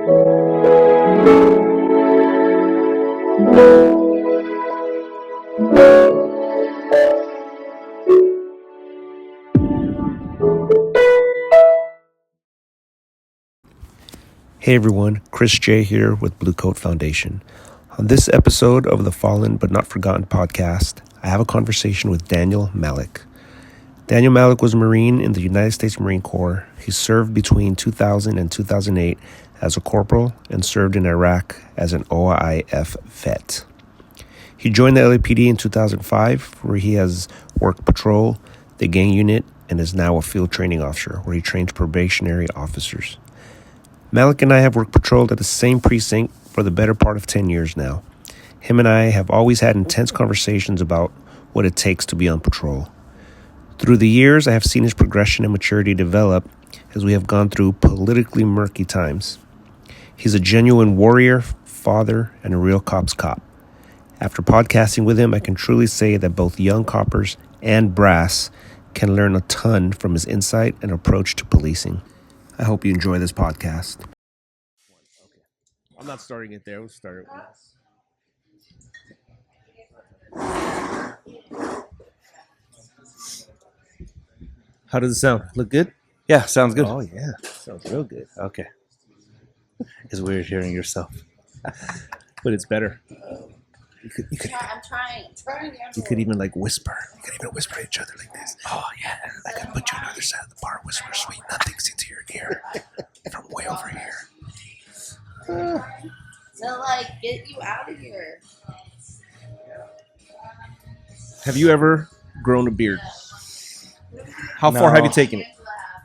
Hey everyone, Chris J here with Blue Coat Foundation. On this episode of the Fallen But Not Forgotten podcast, I have a conversation with Daniel Malek. Daniel Malek was a Marine in the United States Marine Corps. He served between 2000 and 2008 as a corporal and served in Iraq as an OIF Vet. He joined the LAPD in 2005, where he has worked patrol, the gang unit, and is now a field training officer, where he trains probationary officers. Malek and I have worked patrolled at the same precinct for the better part of 10 years now. Him and I have always had intense conversations about what it takes to be on patrol. Through the years, I have seen his progression and maturity develop as we have gone through politically murky times. He's a genuine warrior, father, and a real cop's cop. After podcasting with him, I can truly say that both young coppers and brass can learn a ton from his insight and approach to policing. I hope you enjoy this podcast. Okay. I'm not starting it there. We'll start it. How does it sound? Look good? Yeah, sounds good. Oh, yeah. Sounds real good. Okay. It's weird hearing yourself. But it's better. You I'm trying. You could even like whisper. You could even whisper at each other like this. Oh, yeah. I could put you on the other side of the bar, whisper sweet nothings into your ear from way over here. To like get you out of here. Have you ever grown a beard? How far have you taken it?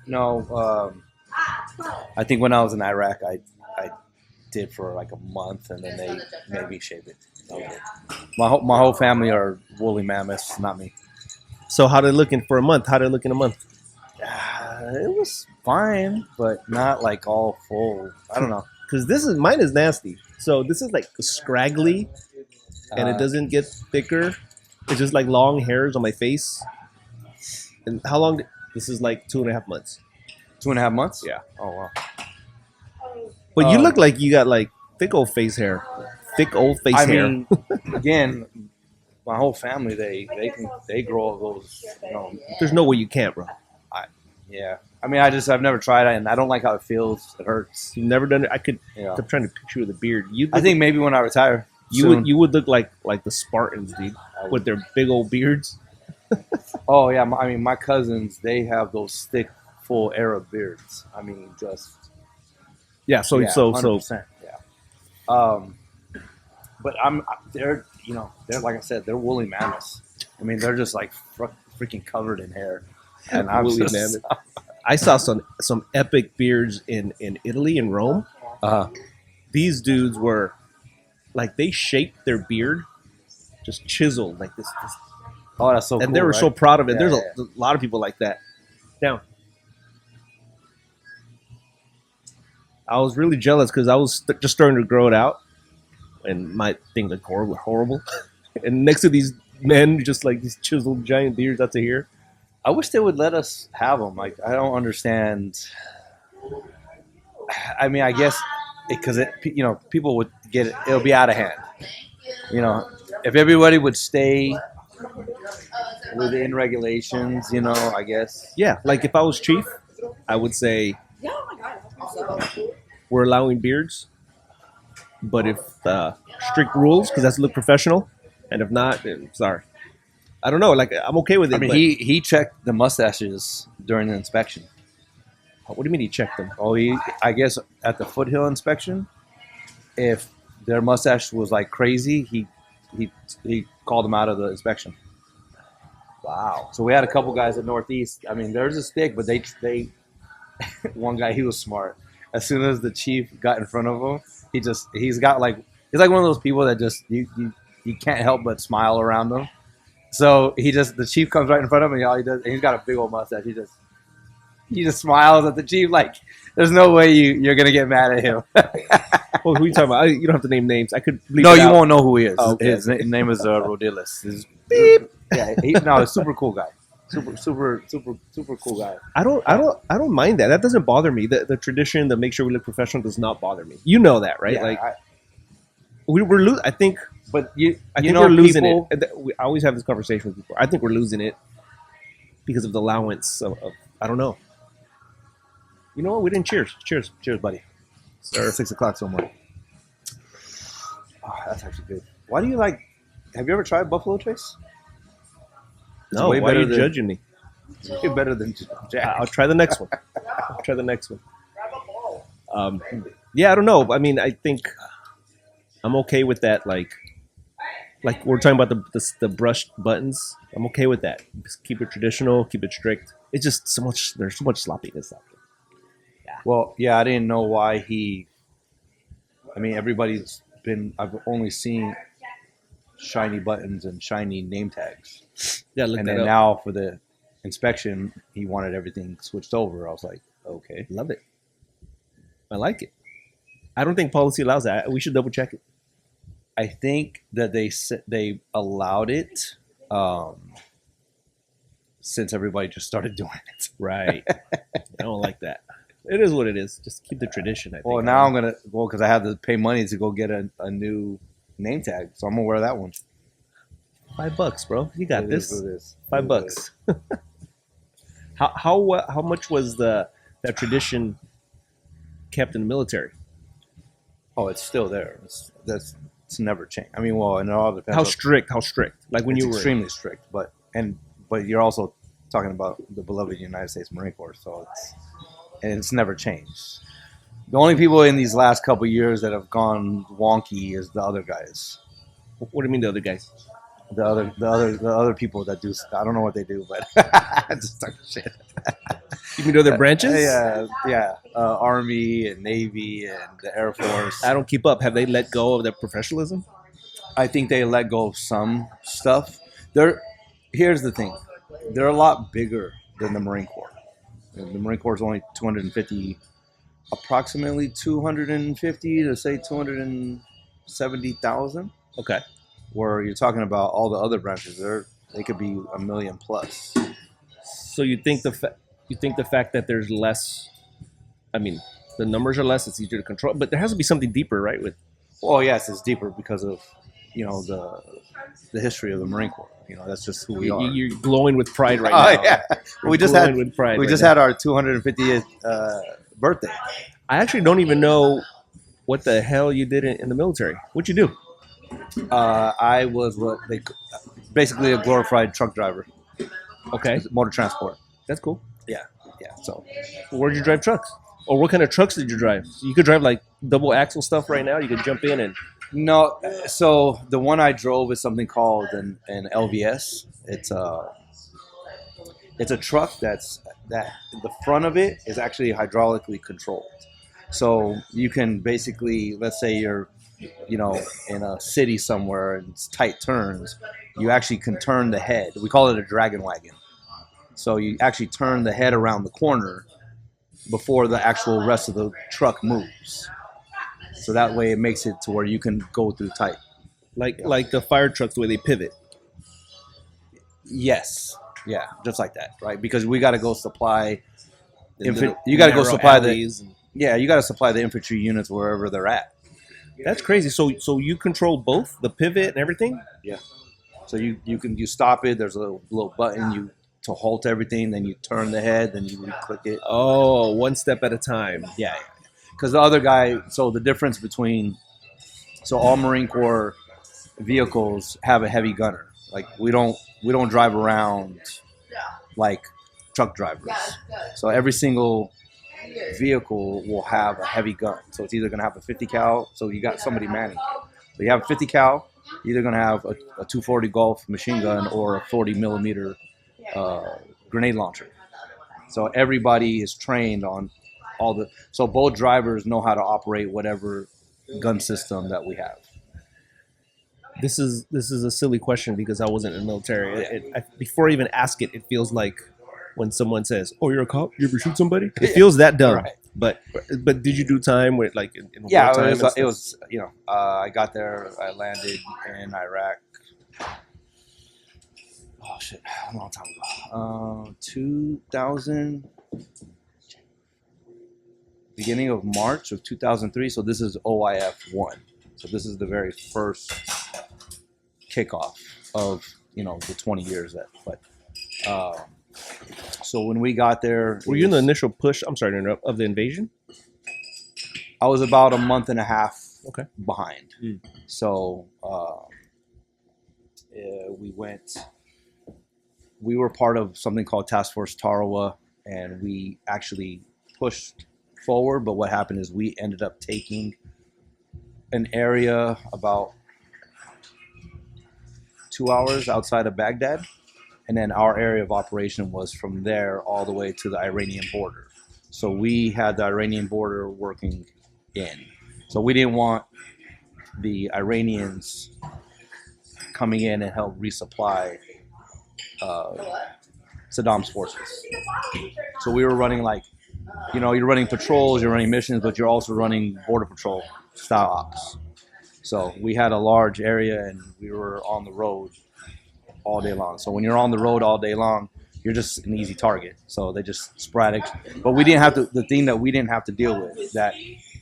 No, I think when I was in Iraq, I did for like a month, and then they made me shave it. My whole family are woolly mammoths, not me. So how did it look for a month? How did it look in a month? It was fine, but not like all full. I don't know. Because mine is nasty. So this is like scraggly, and it doesn't get thicker. It's just like long hairs on my face. And how long? This is like 2.5 months. 2.5 months? Yeah. Oh, wow. But you look like you got like thick old face hair. Thick old face hair. I mean, again, my whole family, they grow those, There's no way you can't, bro. Yeah. I mean, I've never tried it, and I don't like how it feels. It hurts. You've never done it. I'm trying to picture you with a beard. I think maybe when I retire, you would look like the Spartans, dude, with their big old beards. Oh yeah, I mean, my cousins, they have those thick, full Arab beards. I mean, just 100%, yeah. But they're like I said, they're woolly mammoths. I mean, they're just like freaking covered in hair. And I'm woolly mammoth. I saw some epic beards in Italy, in Rome. These dudes were like, they shaped their beard, just chiseled like this. Oh, that's so cool. And they were so proud of it. There's a lot of people like that. Now, I was really jealous because I was just starting to grow it out and might think the core was horrible. And next to these men, just like these chiseled giant beards out to here. I wish they would let us have them. Like, I don't understand. I mean, I guess because people would get it. It'll be out of hand. If everybody would stay within regulations, I guess. Yeah, like if I was chief, I would say, we're allowing beards, but if strict rules, because that's look professional, and if not, then sorry. I don't know. Like, I'm okay with it. I mean, he checked the mustaches during the inspection. What do you mean he checked them? Oh, I guess at the foothill inspection, if their mustache was like crazy, he called them out of the inspection. Wow. So we had a couple guys at Northeast. I mean, theirs is thick, but they one guy, he was smart. As soon as the chief got in front of him, he's like one of those people that just you can't help but smile around them. So the chief comes right in front of him, and all he does, and he's got a big old mustache. He just smiles at the chief like there's no way you're gonna get mad at him. Well, who are you talking about? You don't have to name names. I could. No, you won't know who he is. Oh, okay. His name is Rodilis. Beep. Yeah, he's a super cool guy. Super cool guy. I don't mind that. That doesn't bother me. The tradition, the make sure we look professional, does not bother me. You know that, right? Yeah, like we're losing. I think but I think we're losing it. I always have this conversation with people. I think we're losing it because of the allowance of I don't know. You know what? We didn't cheers. Cheers, buddy. sir. 6 o'clock somewhere. Oh, that's actually good. Why do you like? Have you ever tried Buffalo Trace? It's No, way why are better you than- judging me? It's way better than Jack. I'll try the next one. Yeah, I don't know. I mean, I think I'm okay with that. Like we're talking about the brushed buttons. I'm okay with that. Just keep it traditional, keep it strict. It's just so much. There's so much sloppiness out there. Well, yeah, I didn't know why he. I mean, everybody's been. I've only seen shiny buttons and shiny name tags. Yeah, look And that then up. now for the inspection, he wanted everything switched over. I was like, okay. Love it. I like it. I don't think policy allows that. We should double check it. I think that they allowed it since everybody just started doing it. Right. I don't like that. It is what it is. Just keep the tradition. I think. Well, now I'm gonna because I have to pay money to go get a new name tag, so I'm gonna wear that one. $5, bro. You got It this. is what it is. $5. How much was that tradition kept in the military? Oh, it's still there. It's never changed. I mean, well, and it all depends. How on- strict? How strict? Like when it's you were extremely strict, but you're also talking about the beloved United States Marine Corps, so it's never changed. The only people in these last couple of years that have gone wonky is the other guys. What do you mean the other guys? The other people that do. I don't know what they do, but just talking shit. You mean the other branches? Yeah. Army and Navy and the Air Force. I don't keep up. Have they let go of their professionalism? I think they let go of some stuff. Here's the thing. They're a lot bigger than the Marine Corps. And the Marine Corps is only 250, approximately 250 to say 270,000. Okay. Where you're talking about all the other branches, they could be 1 million plus. So you think the fact that there's less, I mean, the numbers are less, it's easier to control, but there has to be something deeper, right? Well, yes, it's deeper because of the history of the Marine Corps. That's just who we are. You're glowing with pride right Oh now. yeah, You're we just glowing had with pride we right just now. had our 250th birthday. I actually don't even know what the hell you did in the military. What'd you do? I was basically a glorified truck driver, Okay, motor transport. that's cool. Yeah. So Where'd you drive trucks? Or what kind of trucks did you drive? So you could drive like double axle stuff right now. You could jump in and no, so the one I drove is something called an LVS. It's a truck that the front of it is actually hydraulically controlled. So you can basically, let's say you're in a city somewhere and it's tight turns, you actually can turn the head. We call it a dragon wagon. So you actually turn the head around the corner before the actual rest of the truck moves. So that way it makes it to where you can go through tight. like the fire trucks, the way they pivot. Yes. Yeah, just like that, right? Because we got to go supply. The little You got to go narrow supply alleys and- you got to supply the infantry units wherever they're at. That's crazy. So you control both the pivot and everything. So you stop it. There's a little button to halt everything. Then you turn the head. Then you click it. Oh, one step at a time. Yeah. Because the other guy. So the difference between. So all Marine Corps vehicles have a heavy gunner. Like we don't drive around like truck drivers. So every single vehicle will have a heavy gun. So it's either going to have a 50 cal. So you got somebody manning. So you have a 50 cal. You're either going to have a 240 Golf machine gun or a 40 millimeter grenade launcher. So everybody is trained on all the. So both drivers know how to operate whatever gun system that we have. This is a silly question because I wasn't in the military. Before I even ask it, it feels like when someone says, "Oh, you're a cop. You ever shoot somebody?" It feels that dumb. Right. But did you do time with like in Yeah, wartime and it was I got there. I landed in Iraq Oh shit, a long time ago. 2000, beginning of March of 2003. So this is OIF 1. So this is the very first kickoff of the 20 years that. But so when we got there, Were you in the initial push? I'm sorry to interrupt. Of the invasion? I was about a month and a half Okay. behind. So we were part of something called Task Force Tarawa, and we actually pushed forward. But what happened is we ended up taking an area about 2 hours outside of Baghdad. And then our area of operation was from there all the way to the Iranian border. So we had the Iranian border working in. So we didn't want the Iranians coming in and help resupply Saddam's forces. So we were running you're running patrols, you're running missions, but you're also running border patrol style ops. So we had a large area and we were on the road all day long. So when you're on the road all day long, you're just an easy target. So they just sporadic. But we didn't have to. The thing that we didn't have to deal with, that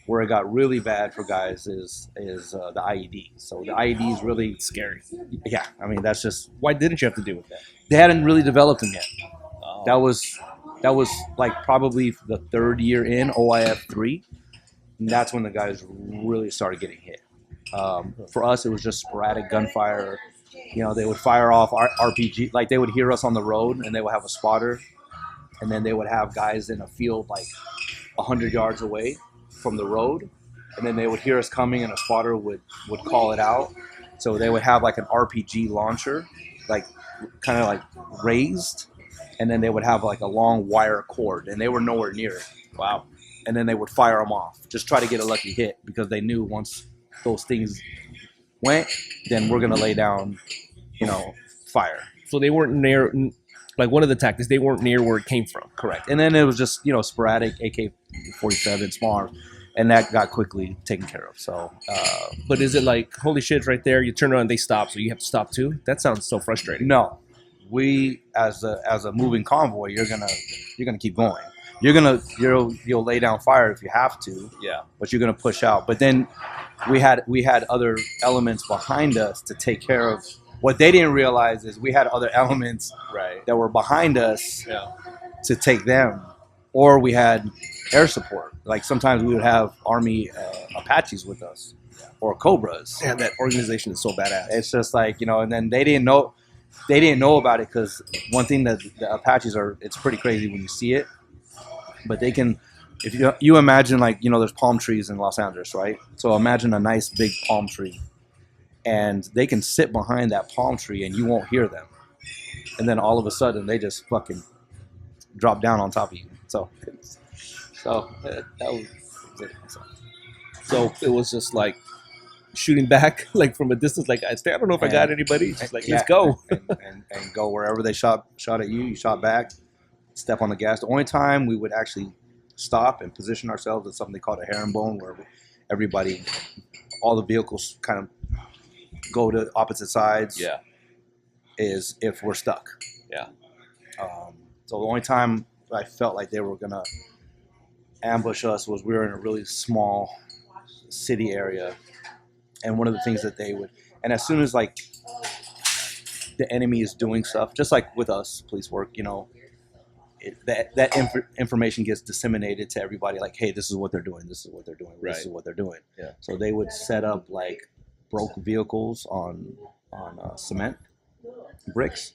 where it got really bad for guys, is the IEDs. So the IEDs really Scary. Yeah, I mean that's just, Why didn't you have to deal with that? they hadn't really developed them yet. Oh. That was like probably the third year in OIF 3, and that's when the guys really started getting hit. For us, it was just sporadic gunfire. They would fire off RPG, like they would hear us on the road, and they would have a spotter, and then they would have guys in a field like 100 yards away from the road, and then they would hear us coming, and a spotter would call it out. So they would have like an RPG launcher, like kind of like raised, and then they would have like a long wire cord, and they were nowhere near it. Wow. And then they would fire them off, just try to get a lucky hit, because they knew once those things went, then we're gonna lay down, fire. So they weren't near, like one of the tactics, they weren't near where it came from. Correct. And then it was just sporadic AK-47 small arms, and that got quickly taken care of. So, But is it like, holy shit, it's right there, you turn around, they stop, so you have to stop too? That sounds so frustrating. no, we as a moving convoy, you're gonna keep going. You'll lay down fire if you have to. Yeah. But you're gonna push out. But then we had other elements behind us to take care of. What they didn't realize is we had other elements Right. that were behind us Yeah. to take them, or we had air support. Like sometimes we would have Army Apaches with us, or Cobras. Yeah, that organization is so badass. It's just like, and then they didn't know about it, because one thing that the Apaches are, it's pretty crazy when you see it, but they can, if you imagine, like, there's palm trees in Los Angeles, right? So imagine a nice big palm tree, and they can sit behind that palm tree and you won't hear them, and then all of a sudden they just fucking drop down on top of you. So that was it. So it was just like shooting back, like from a distance, like I don't know if I got anybody. It's just like, let's go. and go wherever they shot at you. You shot back, step on the gas. The only time we would actually stop and position ourselves at something they called a herringbone, where all the vehicles kind of go to opposite sides. Yeah. Is if we're stuck. Yeah. So the only time I felt like they were gonna ambush us was we were in a really small city area, and one of the things that they would, and as soon as like the enemy is doing stuff, just like with us, police work, information gets disseminated to everybody. Like, hey, this is what they're doing. This is what they're doing. Right. This is what they're doing. Yeah. So they would set up like broke vehicles on cement bricks,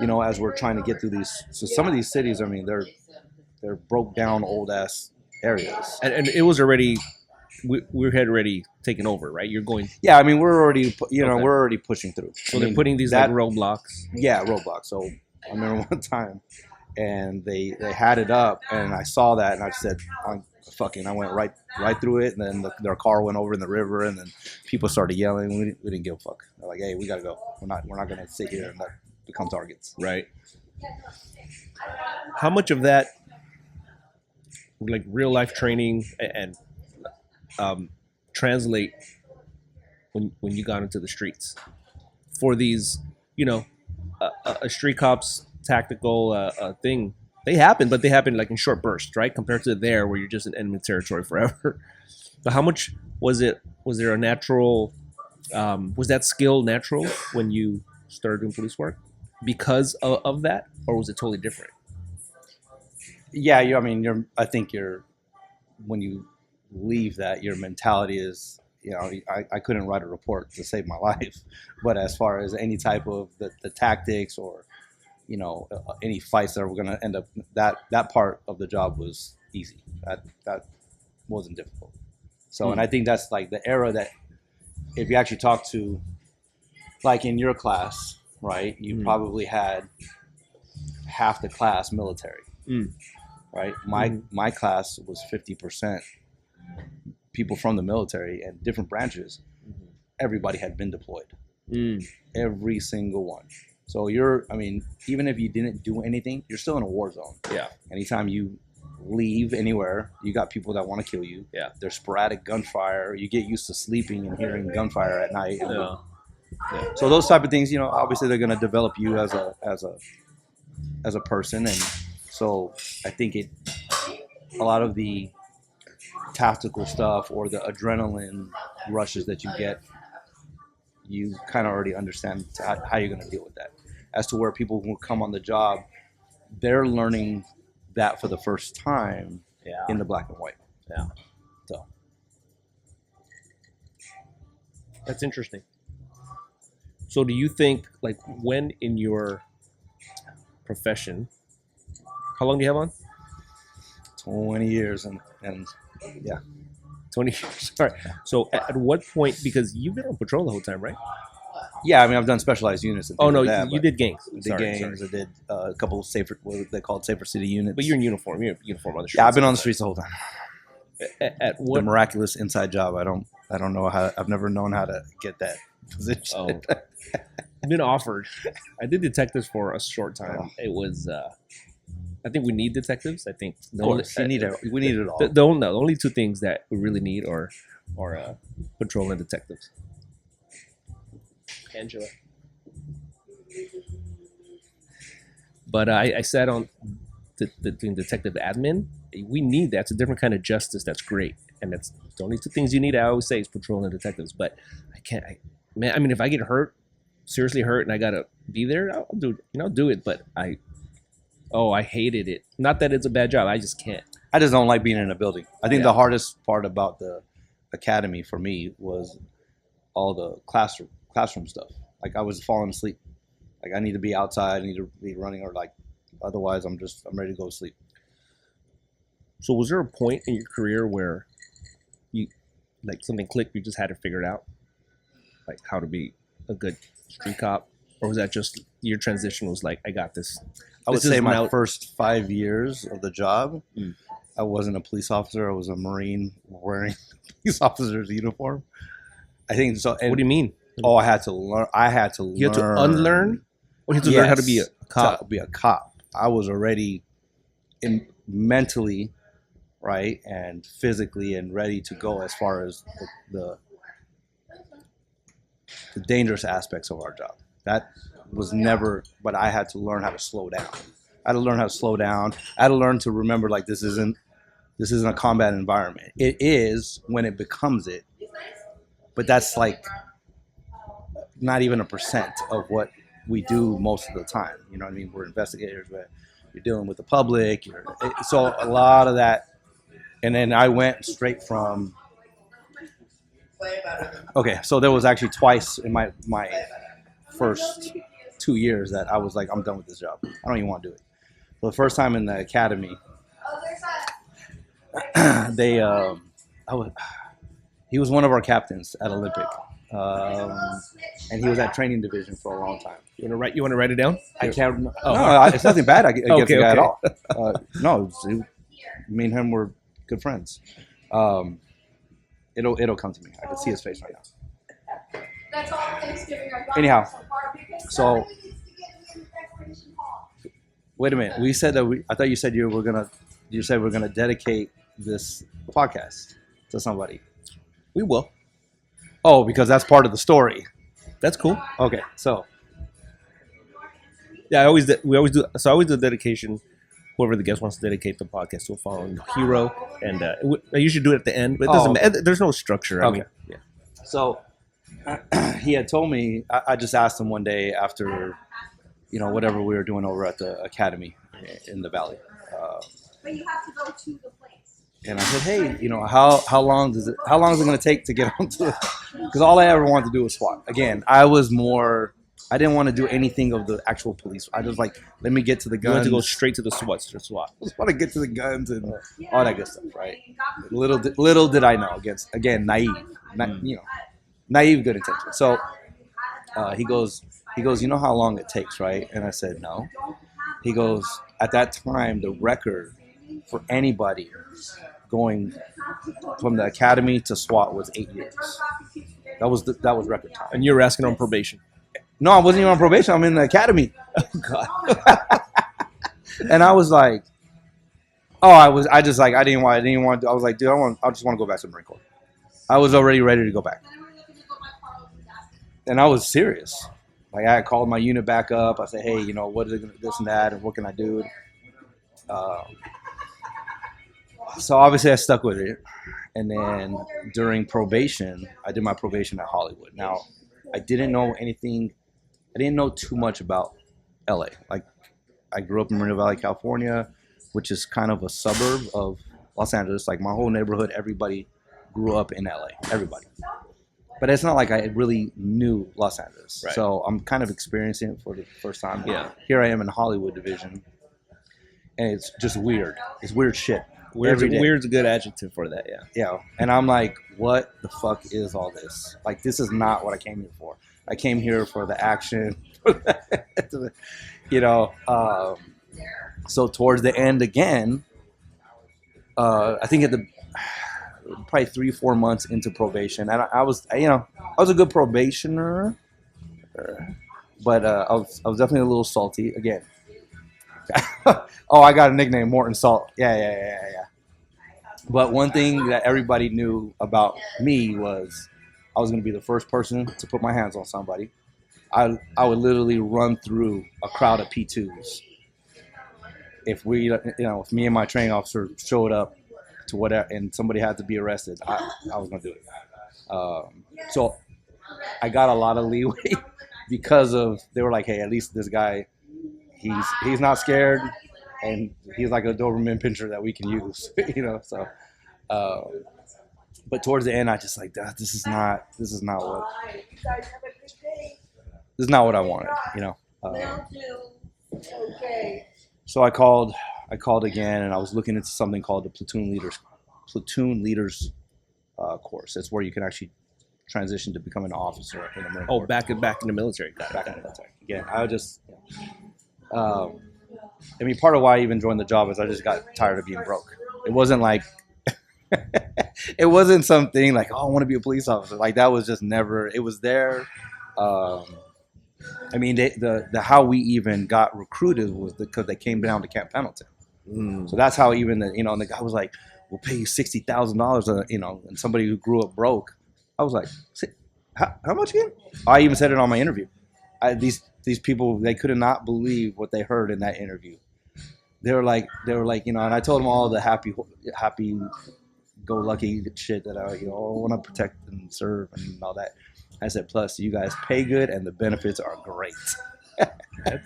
as we're trying to get through these. So some of these cities, I mean, they're broke down old ass areas. And it was already, we had already taken over, right? You're going. Yeah, I mean, we're already, Okay. we're already pushing through. So they're putting these like roadblocks. Yeah, roadblocks. So I remember one time, and they had it up, and I saw that, and I said, I went right through it, and then their car went over in the river, and then people started yelling. We didn't give a fuck. They're like, hey, we gotta go. We're not gonna sit here and become targets. Right. How much of that, like real life training and translate when you got into the streets for these, a street cops tactical thing. They happen, but they happen like in short bursts, right? Compared to there, where you're just in enemy territory forever. So, how much was it? Was there a natural? Was that skill natural when you started doing police work because of that, or was it totally different? Yeah, I think when you leave that, your mentality is, I couldn't write a report to save my life, but as far as any type of the tactics or, any fights that were going to end up, that part of the job was easy. That wasn't difficult. So, and I think that's like the era that if you actually talk to, like in your class, right, you probably had half the class military. Right, my class was 50% people from the military and different branches. Everybody had been deployed, every single one. So even if you didn't do anything, you're still in a war zone. Yeah. Anytime you leave anywhere, you got people that want to kill you. Yeah. There's sporadic gunfire. You get used to sleeping and hearing gunfire at night. Yeah. So those type of things, obviously they're going to develop you as a person. And so I think a lot of the tactical stuff or the adrenaline rushes that you get, you kind of already understand how you're going to deal with that. As to where people who come on the job, they're learning that for the first time in the black and white. Yeah. So that's interesting. So do you think, like, when in your profession, how long do you have on? 20 years and yeah. 20 years. All right. So at what point, because you've been on patrol the whole time, right? Yeah, I've done specialized units. And you did gangs. I did gangs. I did a couple of what they called safer city units. But you're in uniform. You're in uniform on the streets. Yeah, I've been on the streets the whole time. At what? The miraculous inside job. I don't know how. I've never known how to get that position. Oh. I've been offered. I did detectives for a short time. It was. I think we need detectives. I think we need it all. The only two things that we really need are patrol and detectives. Angela. But I sat on the detective admin. We need that. It's a different kind of justice. That's great, and that's the only two things you need. I always say is patrol and detectives. But I can't. If I get seriously hurt, and I gotta be there, I'll do it. But I hated it. Not that it's a bad job. I just can't. I just don't like being in a building. I think the hardest part about the academy for me was all the classroom stuff. Like I was falling asleep. Like I need to be outside. I need to be running, or like otherwise I'm ready to go to sleep. So was there a point in your career where you like something clicked? You just had to figure it out, like how to be a good street cop, or was that just your transition was like, I got this? I would say my first 5 years of the job, I wasn't a police officer. I was a Marine wearing a police officer's uniform. I think so. What do you mean? I had to learn. You had to unlearn? Or you had to learn how to be a cop? To be a cop. I was already mentally, right, and physically and ready to go as far as the dangerous aspects of our job. That was never, but I had to learn how to slow down. I had to learn how to slow down. I had to learn to remember, like, this isn't a combat environment. It is when it becomes it, but that's like not even 1% of what we do most of the time. You know what I mean? We're investigators, but you're dealing with the public. So a lot of that. And then I went straight from, okay, so there was actually twice in my first 2 years that I was like, I'm done with this job. I don't even want to do it. So the first time in the academy, he was one of our captains at Olympic. And he was at training division for a long time. You want to write it down? I can't. No, it's nothing bad against the guy at all. No, me and him were good friends. It'll come to me. I can see his face right now. That's all Thanksgiving. Anyhow, so wait a minute. We said that I thought you said we're gonna dedicate this podcast to somebody. We will. Oh, because that's part of the story. That's cool. Okay, so Yeah, we always do. So I always do dedication. Whoever the guest wants to dedicate the podcast to a fallen hero, and I usually do it at the end, but it doesn't. Okay. There's no structure. I Okay. mean, yeah. So he had told me. I just asked him one day after, whatever we were doing over at the academy in the valley. But you have to go to the place. And I said, hey, how long is it going to take to get onto the? Because all I ever wanted to do was SWAT. Again, I didn't want to do anything of the actual police. I just let me get to the You guns. want to go straight to the SWAT. I just want to get to the guns and all that good stuff, right? Little did I know. Again, naive, naive good intention. So he goes, you know how long it takes, right? And I said, no. He goes, at that time, the record for anybody going from the academy to SWAT was 8 years. That was record time. And you're asking on probation. No, I wasn't even on probation. I'm in the academy. Oh God. And I was like, I didn't want to. I was like, dude, I just want to go back to the Marine Corps. I was already ready to go back. And I was serious. I had called my unit back up. I said, hey, what is it, this and that, and what can I do? So obviously I stuck with it. And then during probation, I did my probation at Hollywood. Now, I didn't know anything. I didn't know too much about LA. I grew up in Moreno Valley, California, which is kind of a suburb of Los Angeles. My whole neighborhood, everybody grew up in LA. Everybody. But it's not like I really knew Los Angeles. Right. So I'm kind of experiencing it for the first time. Yeah. Here I am in Hollywood division. And it's just weird. It's weird shit. Weird's a good adjective for that, yeah. Yeah. And I'm like, what the fuck is all this? This is not what I came here for. I came here for the action. So towards the end again, I think probably 3-4 months into probation, and I was a good probationer, but I was definitely a little salty again. Oh, I got a nickname, Morton Salt. Yeah. But one thing that everybody knew about me was I was going to be the first person to put my hands on somebody. I would literally run through a crowd of P2s. If if me and my training officer showed up to whatever and somebody had to be arrested, I was going to do it. So I got a lot of leeway because of, they were like, hey, at least this guy, he's not scared, and he's like a Doberman pinscher that we can use, so but towards the end I just this is not what I wanted, so I called again, and I was looking into something called the platoon leaders course. It's where you can actually transition to becoming an officer in the Marine Corps. Back in the military. Back in the military. Again, I just part of why I even joined the job is I just got tired of being broke. It wasn't it wasn't something like, I want to be a police officer. That was just never, it was there. The how we even got recruited was because they came down to Camp Pendleton. So that's how even and the guy was like, we'll pay you $60,000, and somebody who grew up broke. I was like, how much again? I even said it on my interview. These people, they could not believe what they heard in that interview. They were like, and I told them all the happy-go-lucky shit that I want to protect and serve and all that. I said, plus you guys pay good and the benefits are great.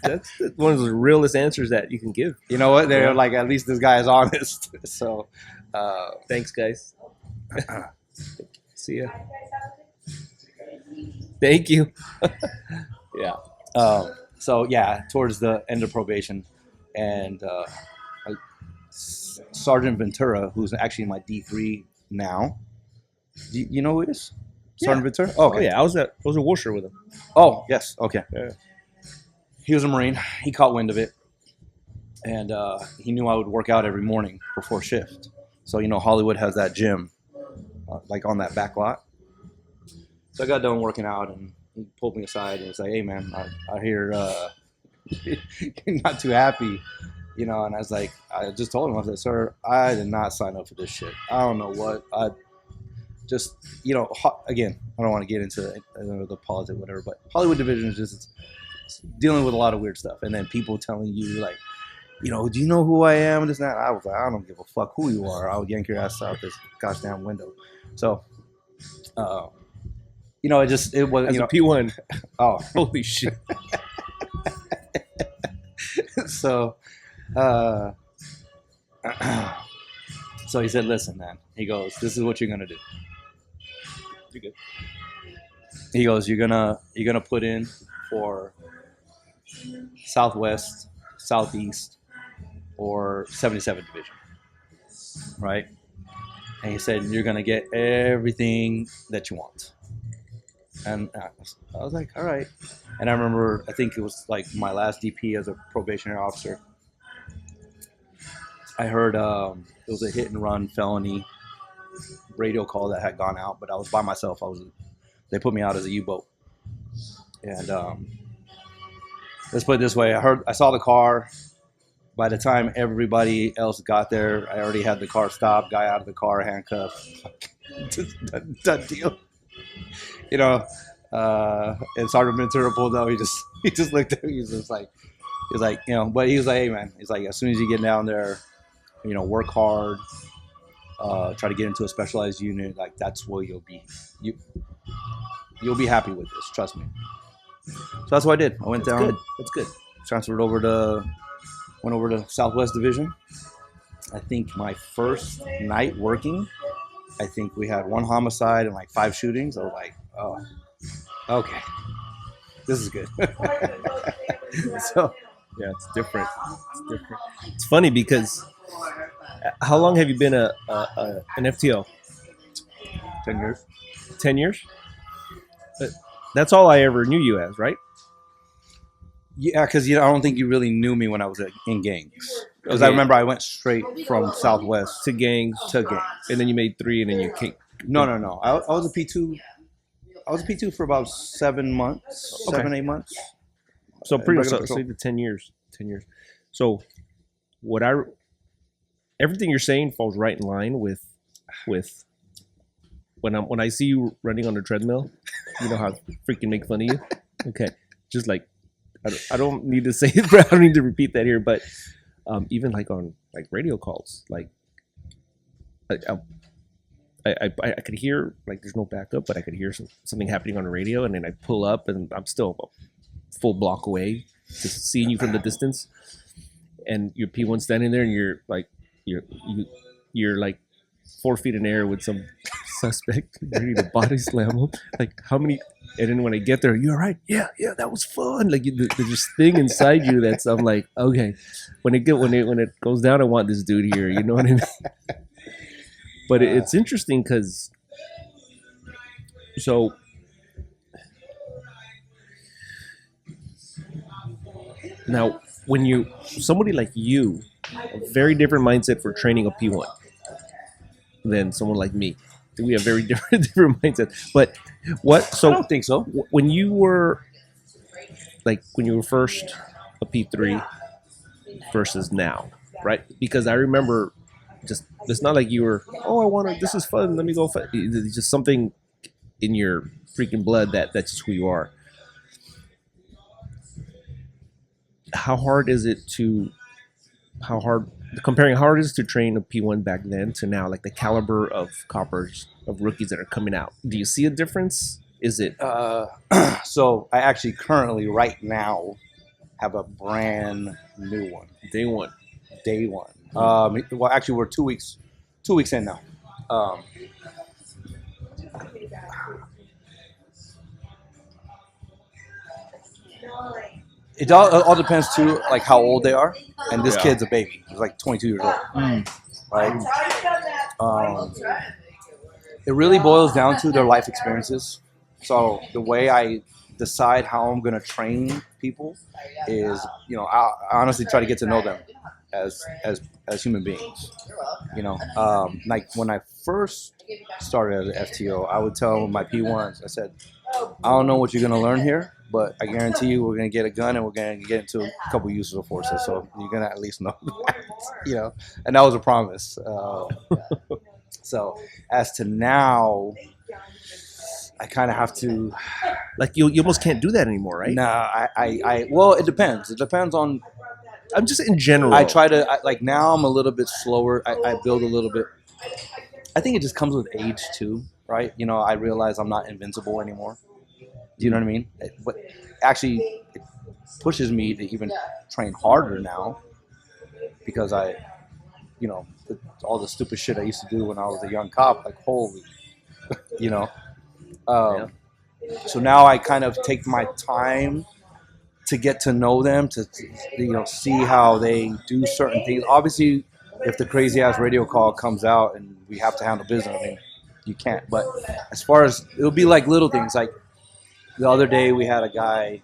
That's one of the realest answers that you can give. You know what? They're like, at least this guy is honest. So, thanks, guys. See ya. Thank you. Yeah. So yeah, towards the end of probation, and Sergeant Ventura, who's actually my D3 now. Do you know who it is? Sergeant Ventura? Oh, okay. I was at Worcester with him. Oh, yes. Okay. Yeah. He was a Marine. He caught wind of it, and he knew I would work out every morning before shift. So Hollywood has that gym, on that back lot. So I got done working out, and he pulled me aside and was like, "Hey, man, I hear you're not too happy, And I was like, I just told him, I said, "Sir, I did not sign up for this shit. I don't know what. I just, again, I don't want to get into the politics, whatever. But Hollywood division is just dealing with a lot of weird stuff, and then people telling you like, do you know who I am? This and that. I was like, I don't give a fuck who you are. I'll yank your ass out this goddamn window. So, it was As a P1. Oh, Holy shit. so, so he said, "Listen, man." He goes, "This is what you're gonna do. You're good. He goes, you're gonna put in for Southwest, Southeast, or 77 Division, right?" And he said, "You're gonna get everything that you want." And I was like, "All right." And I remember, I think it was like my last DP as a probationary officer. I heard it was a hit and run felony radio call that had gone out, but I was by myself. They put me out as a U-boat, and let's put it this way: I saw the car. By the time everybody else got there, I already had the car stopped. Guy out of the car, handcuffed. Done deal. And Sergeant Ventura pulled up. He just looked at me. He was like, but he was like, "Hey man," he's like, "as soon as you get down there, work hard, try to get into a specialized unit. Like that's where you'll be happy with this. Trust me." So that's what I did. I went down. That's good. Transferred over to Southwest Division. I think my first night working, I think we had 1 homicide and like 5 shootings. I was like, oh, okay, this is good. So Yeah, it's different. It's funny because how long have you been an FTO? 10 years. 10 years? That's all I ever knew you as, right? Yeah, because I don't think you really knew me when I was in gangs. Because I remember I went straight from Southwest To gangs. And then you made 3 and then you came. No. I was a P2. I was a P2 for about 7 months, Okay. 7-8 months. So pretty Regular much, patrol. say the 10 years. 10 years. So everything you're saying falls right in line with when I see you running on the treadmill. You know how I freaking make fun of you. Okay, just like I don't need to say it, but I don't need to repeat that here. But even like on like radio calls, like I could hear like there's no backup, but I could hear something happening on the radio, and then I pull up, and I'm still a full block away, just seeing you from the distance, and your P1 standing there, and you're like you're like 4 feet in air with some suspect ready to body slam him. Like how many? And then when I get there, you're right. Yeah, that was fun. Like there's this thing inside you that's I'm like, okay, when it goes down, I want this dude here. You know what I mean? But it's interesting because so now when somebody like you, a very different mindset for training a P1 than someone like me. We have very different mindsets. But what? So I don't think so. When you were first a P3 versus now, right? Because I remember just it's not like you were, this is fun, let me go fight. It's just something in your freaking blood that's just who you are. How hard is it to train a P1 back then to now, like the caliber of coppers, of rookies that are coming out? Do you see a difference? Is it? So I actually currently right now have a brand new one. Day one. Well, actually we're 2 weeks in now. It all depends too, like how old they are. And this kid's a baby. He's like 22 years old. Right? It really boils down to their life experiences. So the way I decide how I'm going to train people is, I honestly try to get to know them as human beings. Like when I first started at FTO, I would tell my P1s, I said, I don't know what you're going to learn here, but I guarantee you we're going to get a gun and we're going to get into a couple uses of forces. So you're going to at least know that, and that was a promise. So as to now, I kind of have to. Like you almost can't do that anymore, right? Nah, well, it depends. It depends on. I'm just in general. I try to like now. I'm a little bit slower. I build a little bit. I think it just comes with age too, right? You know, I realize I'm not invincible anymore. Do you know what I mean? But actually, it pushes me to even train harder now because you know, all the stupid shit I used to do when I was a young cop. Like, holy, you know. So now I kind of take my time to get to know them, to see how they do certain things. Obviously, if the crazy ass radio call comes out and we have to handle business, I mean, you can't. But as far as it'll be like little things, like the other day we had a guy.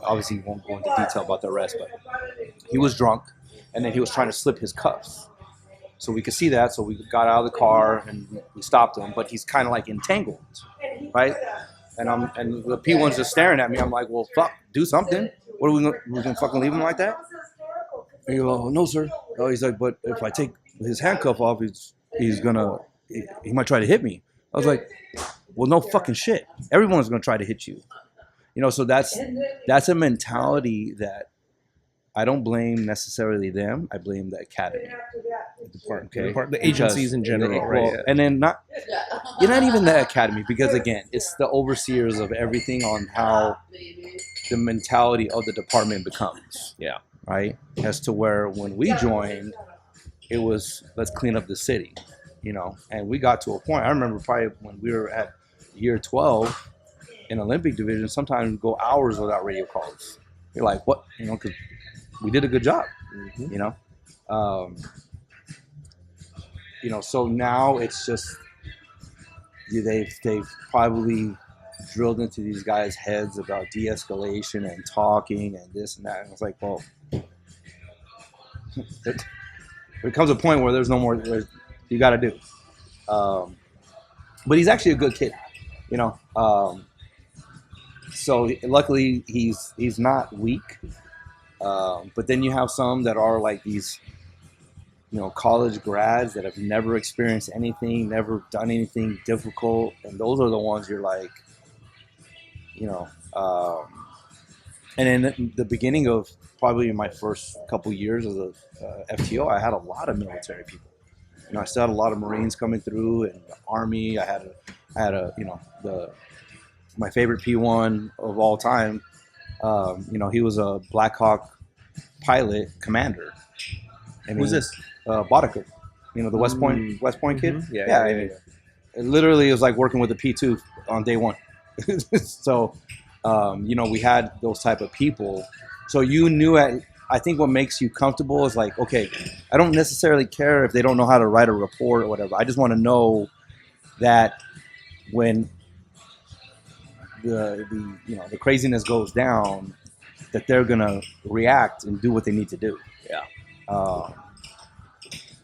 Obviously, won't go into detail about the arrest, but he was drunk, and then he was trying to slip his cuffs. So we could see that, so we got out of the car and we stopped him, but he's kind of like entangled, right? And the P1's just staring at me. I'm like, well, fuck, do something. What are we gonna fucking leave him like that? And he goes, oh, no, sir. Oh, he's like, but if I take his handcuff off, he might try to hit me. I was like, well, no fucking shit. Everyone's gonna try to hit you. You know, so that's a mentality that I don't blame necessarily them. I blame the academy, the agencies in general, right? Well, and then not even the academy, because again, it's the overseers of everything on how the mentality of the department becomes. Yeah. Right. As to where when we joined, it was let's clean up the city, you know, and we got to a point. I remember probably when we were at year 12 in Olympic division, sometimes we'd go hours without radio calls. You're like, what? You know, because we did a good job, you know. So now it's just they've probably drilled into these guys' heads about de-escalation and talking and this and that. And it's like, well, there comes a point where there's no more. You got to do. But he's actually a good kid, you know. So luckily he's not weak. But then you have some that are like these, you know, college grads that have never experienced anything, never done anything difficult, and those are the ones you're like, you know. And in the beginning of probably my first couple years as a FTO, I had a lot of military people. You know, I still had a lot of Marines coming through, and the Army. I had a you know, my favorite P1 of all time. You know, he was a Black Hawk pilot commander. And who's this? Boddicker. You know, the West Point kid. Mm-hmm. Yeah. It literally was like working with a P2 on day one. So, you know, we had those type of people. So you knew I think what makes you comfortable is like, okay, I don't necessarily care if they don't know how to write a report or whatever. I just want to know that when the craziness goes down, that they're gonna react and do what they need to do. Yeah.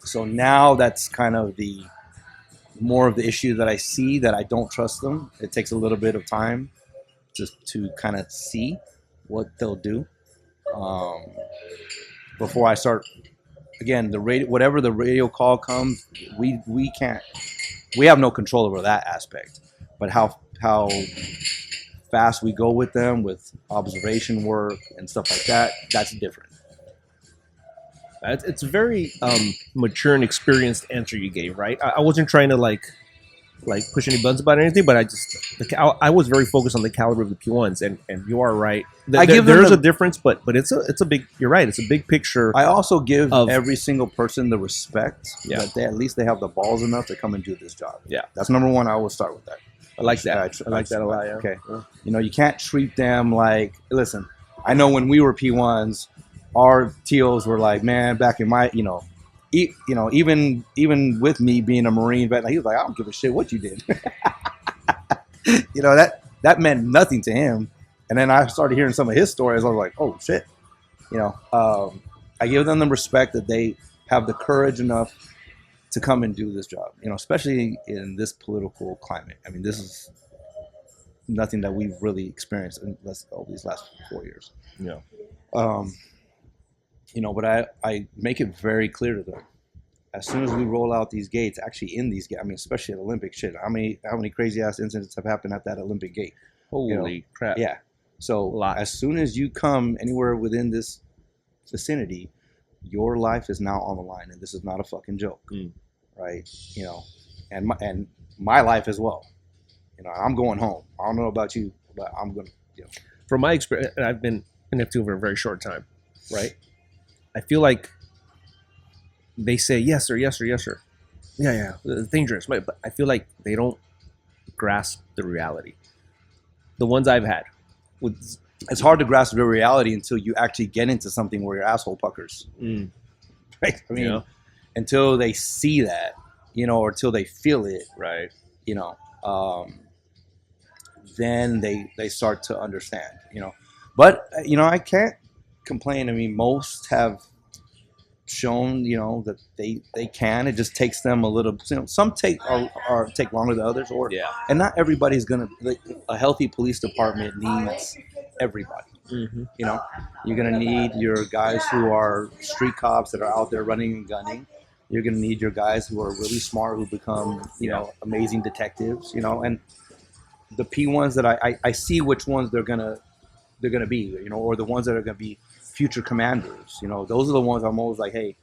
So now that's kind of the more of the issue that I see, that I don't trust them. It takes a little bit of time just to kind of see what they'll do before I start. Again, whatever the radio call comes, we can't. We have no control over that aspect. But how fast we go with them with observation work and stuff like that, that's different. It's a very mature and experienced answer you gave, right? I wasn't trying to like push any buttons about anything, but I was very focused on the caliber of the P1s, and you are right. There's a difference, but it's a big. You're right. It's a big picture. I also give every single person the respect that they at least they have the balls enough to come and do this job. Yeah, that's number one. I always start with that. I like that. I like that a lot. Yeah. Okay, you know, you can't treat them like. Listen, I know when we were P1s, our TOs were like, man, back in my, even with me being a Marine vet, like, he was like, I don't give a shit what you did. You know, that meant nothing to him. And then I started hearing some of his stories. I was like, oh shit. You know, I give them the respect that they have the courage enough to come and do this job, you know, especially in this political climate. I mean, this is nothing that we've really experienced in these last 4 years. Yeah. You know, but I make it very clear to them. as soon as we roll out these gates, actually in these gates, I mean, especially at Olympic shit, how many crazy ass incidents have happened at that Olympic gate? Holy crap. Yeah. So as soon as you come anywhere within this vicinity, your life is now on the line, and this is not a fucking joke, right? You know, and my life as well. You know, I'm going home. I don't know about you, but I'm gonna. You know. From my experience, I've been in F2 for a very short time, right? I feel like they say yes sir, yes sir, yes sir. Yeah, it's dangerous, but I feel like they don't grasp the reality. The ones I've had, it's hard to grasp the reality until you actually get into something where your asshole puckers. Right? I mean, until they see that, you know, or until they feel it, right? You know, then they start to understand, you know. But, you know, I can't complain. I mean, most have shown, you know, that they can. It just takes them a little, you know, some take longer than others, and not everybody's gonna, like, a healthy police department needs everybody. You know, you're gonna need your guys who are street cops that are out there running and gunning. You're gonna need your guys who are really smart, who become, you know, amazing detectives, you know. And the P1s that I see which ones they're gonna be, you know, or the ones that are gonna be future commanders, you know. Those are the ones I'm always like, hey,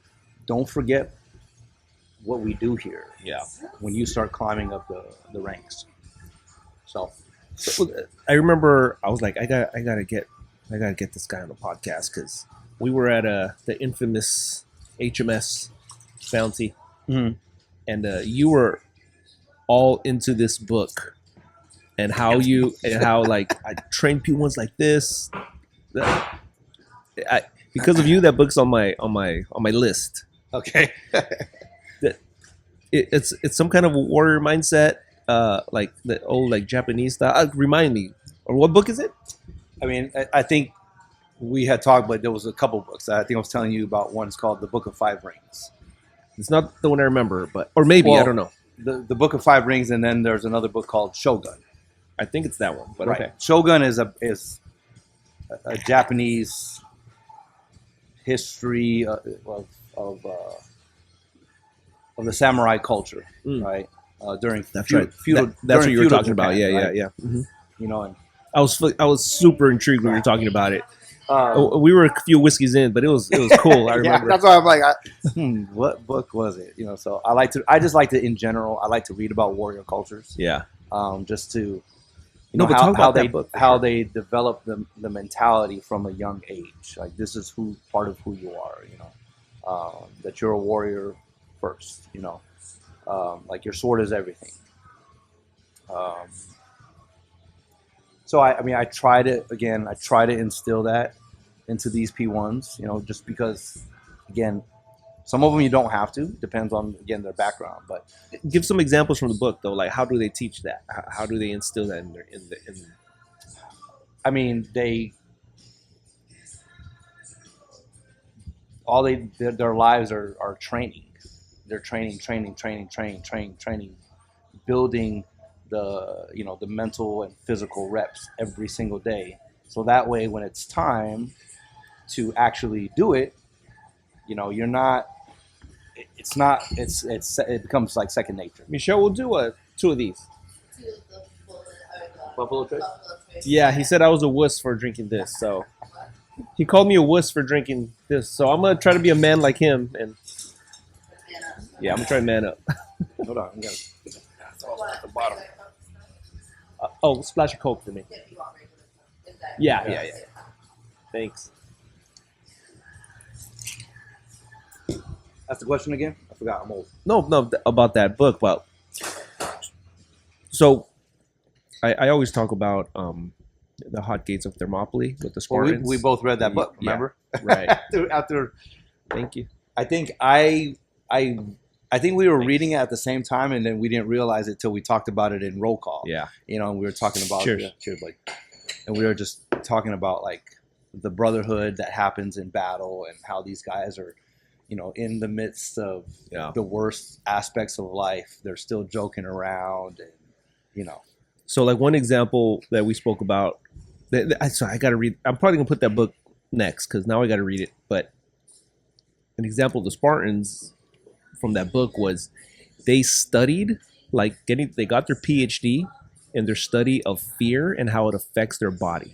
don't forget what we do here. When you start climbing up the ranks. So I remember I was like, I gotta get this guy on the podcast, because we were at the infamous HMS bounty, and you were all into this book and how like I train P1s like this. Because of you, that book's on my list. Okay. It's some kind of a warrior mindset, like the old, like, Japanese style. Remind me, or what book is it? I mean, I think we had talked, but there was a couple books. I think I was telling you about one. It's called The Book of Five Rings. It's not the one I remember, or maybe, I don't know. The Book of Five Rings, and then there's another book called Shogun. I think it's that one, but right. Okay. Shogun is a Japanese history of the samurai culture, right? During that's feudal, right. feudal, that's what you were talking Japan, about. Yeah, right? yeah. Mm-hmm. You know, and I was super intrigued when you were talking about it. We were a few whiskeys in, but it was cool. I remember. That's why I'm like, what book was it? You know, so I just like to, in general, I like to read about warrior cultures. Yeah. Just to how they develop the mentality from a young age. Like, this is part of who you are. You know, that you're a warrior first. You know, like your sword is everything. So I try to instill that into these P1s, you know, just because, again, some of them you don't have to. Depends on, again, their background. But give some examples from the book, though. Like, how do they teach that? How do they instill that in I mean, their lives are training. They're training, building the mental and physical reps every single day. So that way, when it's time to actually do it, you know, it becomes like second nature. Michelle, we'll do two of these. Buffalo Trace? Yeah, he said I was a wuss for drinking this, so he called me a wuss for drinking this. So I'm gonna try to be a man like him, and I'm gonna try to man up. Hold on, I'm gonna throw it at the bottom. Splash of Coke for me. Yeah. Thanks. That's the question again? I forgot. I'm old. No, about that book. Well, so I always talk about the hot gates of Thermopylae with the Spartans. Well, we both read that book, remember? Yeah, right. after, thank you. I think I think we were reading it at the same time, and then we didn't realize it till we talked about it in roll call. Yeah. You know, and we were talking about cheers, Blake. And we were just talking about, like, the brotherhood that happens in battle and how these guys are, you know, in the midst of the worst aspects of life, they're still joking around, and, you know. So, like, one example that we spoke about, so I got to read. I'm probably gonna put that book next because now I got to read it. But an example of the Spartans, from that book was they studied they got their PhD in their study of fear and how it affects their body.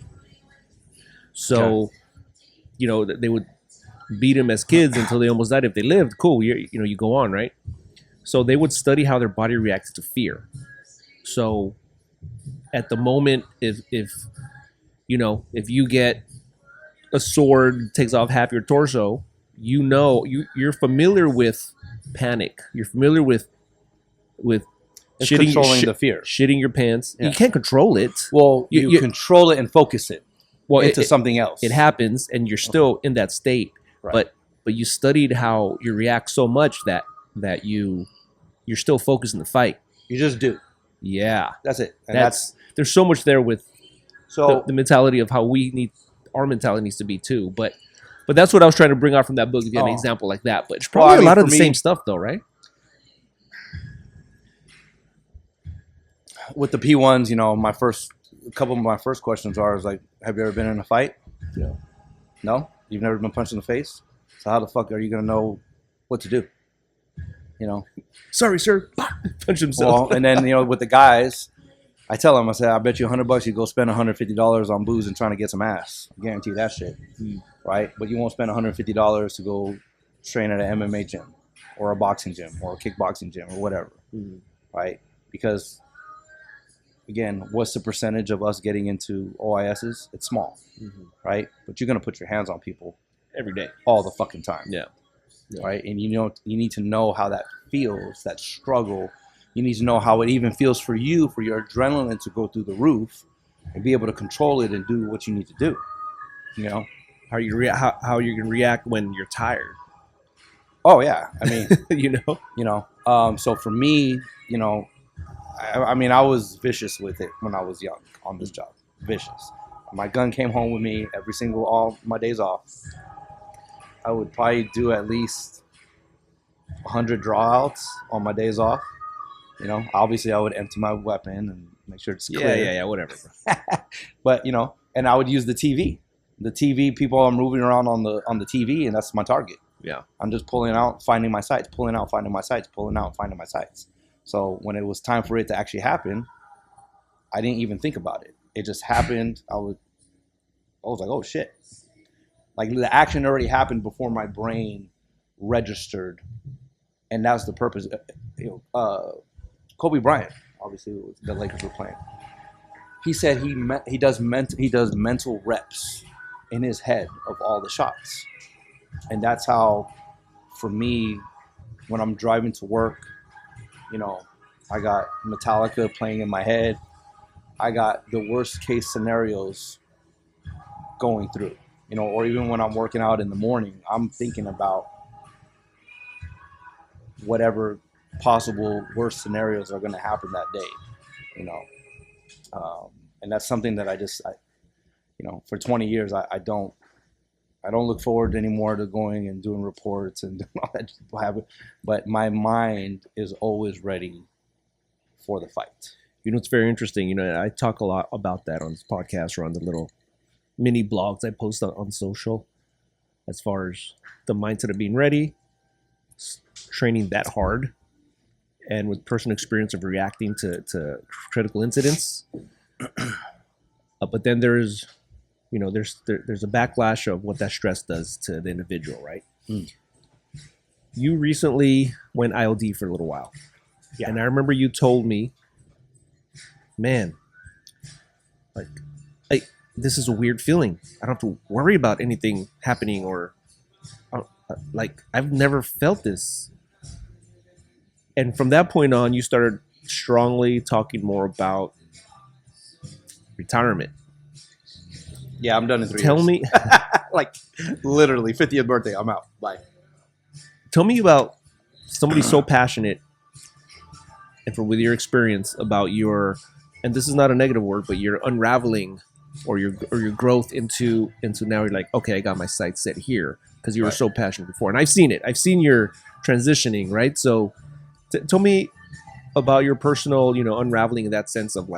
So, they would beat them as kids until they almost died. If they lived, cool, you go on, right? So they would study how their body reacts to fear. So at the moment, if you get a sword takes off half your torso, you're familiar with panic. You're familiar with controlling the fear, shitting your pants. Yeah. You can't control it. Well, you control it and focus it into something else. It happens, and you're still in that state. Right. But you studied how you react so much that you're still focused in the fight. You just do. Yeah, that's it. And there's so much there with so the mentality of how our mentality needs to be too. But that's what I was trying to bring out from that book. If you have an example like that, but it's probably a lot of the same stuff though, right? With the P1s, a couple of my first questions is like, have you ever been in a fight? Yeah. No? You've never been punched in the face? So how the fuck are you going to know what to do? Sorry, sir. Punch himself. Well, and then, with the guys, I tell them, I say, I bet you $100 you go spend $150 on booze and trying to get some ass. I guarantee that shit. Right? But you won't spend $150 to go train at an MMA gym or a boxing gym or a kickboxing gym or whatever. Right? Because, again, what's the percentage of us getting into OISs? It's small. Right? But you're going to put your hands on people every day, all the fucking time. Yeah. Right? And you need to know how that feels, that struggle. You need to know how it even feels for you, for your adrenaline to go through the roof and be able to control it and do what you need to do. How you how you can react when you're tired. Oh yeah. I mean, you so for me, I was vicious with it when I was young on this job. Vicious. My gun came home with me all my days off. I would probably do at least 100 drawouts on my days off. Obviously I would empty my weapon and make sure it's clear. Yeah, whatever. But and I would use the TV. The TV, people are moving around on the TV, and that's my target. Yeah. I'm just pulling out, finding my sights, pulling out, finding my sights, pulling out, finding my sights. So when it was time for it to actually happen, I didn't even think about it. It just happened. I was like, oh shit. Like the action already happened before my brain registered, and that's the purpose. Kobe Bryant, obviously, the Lakers were playing. He said he does mental reps in his head of all the shots, and that's how, for me, when I'm driving to work, I got Metallica playing in my head. I got the worst case scenarios going through. Or even when I'm working out in the morning, I'm thinking about whatever possible worst scenarios are going to happen that day, and that's something that I for 20 years, I don't look forward anymore to going and doing reports and doing all that, but my mind is always ready for the fight. It's very interesting. I talk a lot about that on this podcast or on the little mini blogs I post on social, as far as the mindset of being ready, training that hard, and with personal experience of reacting to critical incidents. But then there's a backlash of what that stress does to the individual, right? You recently went ILD for a little while. Yeah. And I remember you told me, man, this is a weird feeling. I don't have to worry about anything happening, or I've never felt this. And from that point on, you started strongly talking more about retirement. Yeah, I'm done in 3 years. Tell me, like literally 50th birthday, I'm out. Bye. Tell me about somebody so passionate, and with your experience about your, and this is not a negative word, but your unraveling or your growth into now you're like, okay, I got my sights set here, because you were so passionate before, and I've seen it. I've seen your transitioning, right? So tell me about your personal, unraveling in that sense of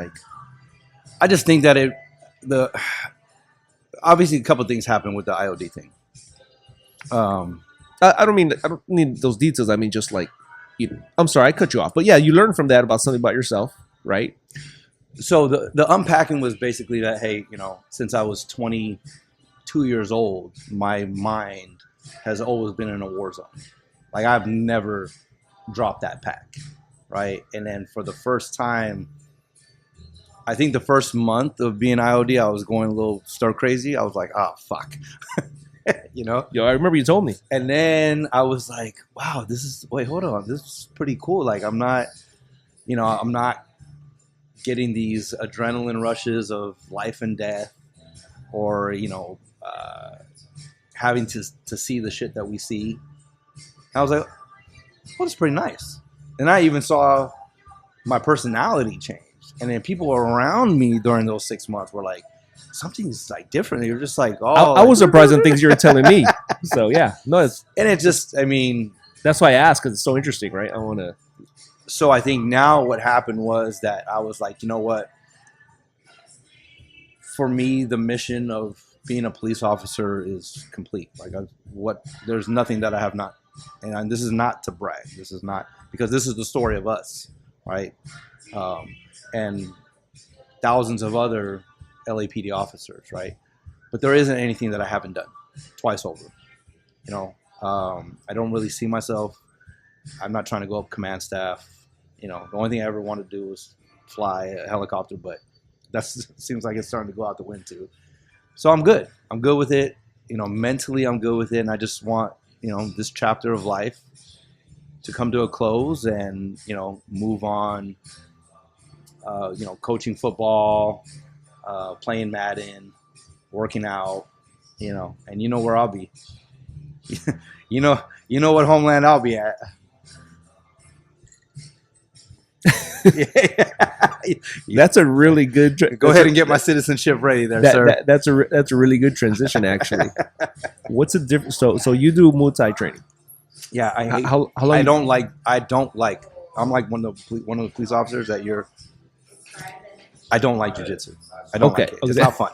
I just think that obviously a couple of things happened with the IOD thing. I don't need those details. I mean, just I'm sorry, I cut you off, but yeah, you learned from that about something about yourself, right? So the unpacking was basically that, hey, since I was 22 years old, my mind has always been in a war zone. Like, I've never dropped that pack, right? And then for the first time, I think the first month of being IOD, I was going a little stir crazy. I was like, oh, fuck. Yo, I remember you told me. And then I was like, wow, wait, hold on. This is pretty cool. Like, I'm not getting these adrenaline rushes of life and death, or having to see the shit that we see. I was like, well, it's pretty nice. And I even saw my personality change. And then people around me during those 6 months were like, something's like different. You're just like, oh, I was surprised at things you were telling me. So yeah, no, and it just, that's why I asked, because it's so interesting, right? I want to. So I think now what happened was that I was like, you know what? For me, the mission of being a police officer is complete. Like, there's nothing that I have not, and this is not to brag. This is not, because this is the story of us, right? And thousands of other LAPD officers, right? But there isn't anything that I haven't done twice over. I don't really see myself. I'm not trying to go up command staff. The only thing I ever want to do is fly a helicopter, but that seems like it's starting to go out the wind too. So I'm good. I'm good with it. Mentally I'm good with it, and I just want this chapter of life to come to a close and move on. Coaching football, playing Madden, working out, and where I'll be. you know what homeland I'll be at. That's a really good. Go ahead and get my citizenship ready, there, sir. That's a really good transition, actually. What's the difference? So you do Muay Thai training? Yeah, I hate. How long? I don't like. I'm like one of the police officers that you're. I don't like jiu-jitsu. I don't like it. It's not fun.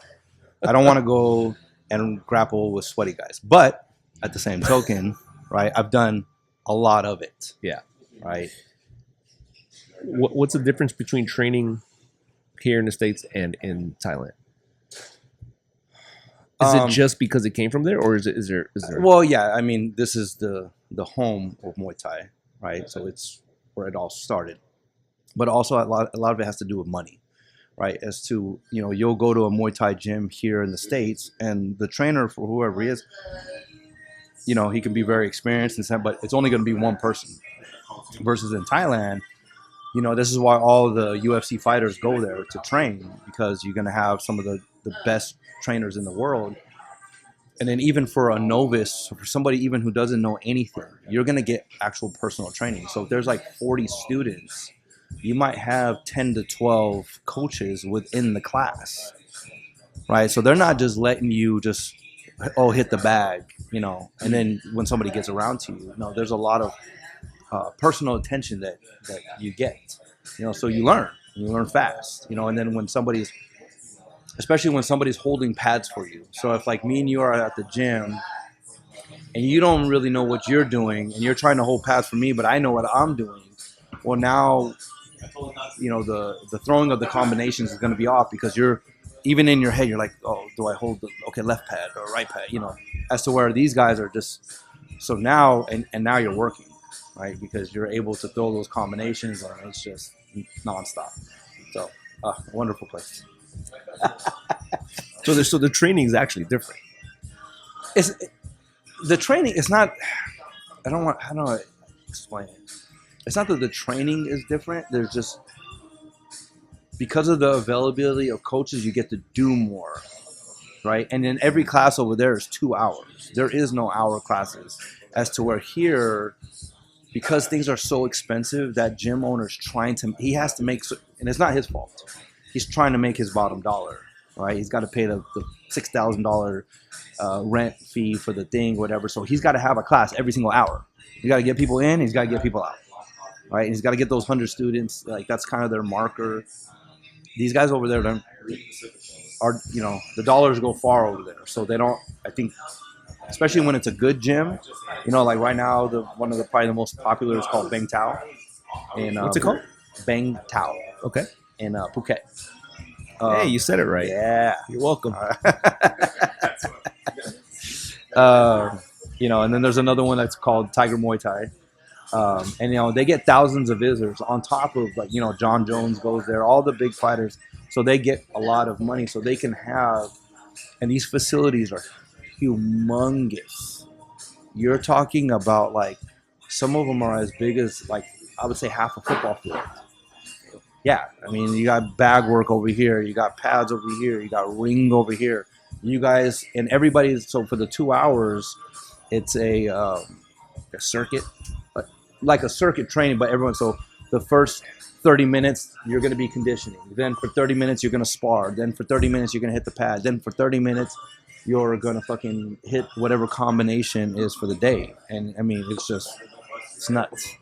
I don't want to go and grapple with sweaty guys. But at the same token, right, I've done a lot of it. Yeah. Right. What's the difference between training here in the States and in Thailand? Is it just because it came from there, or is there? Well, yeah. This is the home of Muay Thai, right? So it's where it all started. But also a lot of it has to do with money. Right, as to, you'll go to a Muay Thai gym here in the States, and the trainer, for whoever he is, he can be very experienced and stuff, but it's only going to be one person. Versus in Thailand, this is why all the UFC fighters go there to train, because you're going to have some of the best trainers in the world. And then even for a novice, for somebody even who doesn't know anything, you're going to get actual personal training. So if there's like 40 students, you might have 10 to 12 coaches within the class, right? So they're not just letting you just, hit the bag, and then when somebody gets around to you. No, there's a lot of personal attention that you get, so you learn fast, and then when especially when somebody's holding pads for you. So if like me and you are at the gym and you don't really know what you're doing and you're trying to hold pads for me, but I know what I'm doing, well, now the throwing of the combinations is going to be off, because you're even in your head, you're like, oh, do I hold the left pad or right pad, as to where these guys are just, so now, and now you're working, right? Because you're able to throw those combinations and it's just nonstop. So, wonderful place. So the training is actually different. The training is not, how do I explain it? It's not that the training is different. There's just, because of the availability of coaches, you get to do more, right? And then every class over there is 2 hours. There is no hour classes. As to where here, because things are so expensive, that gym owner's he has to make, and it's not his fault. He's trying to make his bottom dollar, right? He's got to pay the $6,000 rent fee for the thing, whatever. So he's got to have a class every single hour. He's got to get people in. He's got to get people out. Right, and he's got to get those 100 students. Like, that's kind of their marker. These guys over there are, the dollars go far over there, so they don't. I think especially when it's a good gym. You know, like right now, one of the probably the most popular is called Bang Tao. And What's it called? Bang Tao Okay. in Phuket. Hey, you said it right. Yeah. You're welcome. You know, and then there's another one that's called Tiger Muay Thai. And, you know, they get thousands of visitors on top of, like, you know, John Jones goes there, all the big fighters. So they get a lot of money. So they can have, and these facilities are humongous. You're talking about, like, some of them are as big as, like, I would say half a football field. Yeah, I mean, you got bag work over here, you got pads over here, you got ring over here. You guys and everybody. So for the 2 hours, it's a circuit, like a circuit training. But everyone. So the first 30 minutes you're going to be conditioning. Then for 30 minutes you're going to spar. Then for 30 minutes you're going to hit the pad. Then for 30 minutes you're going to fucking hit whatever combination is for the day. And I mean, it's nuts.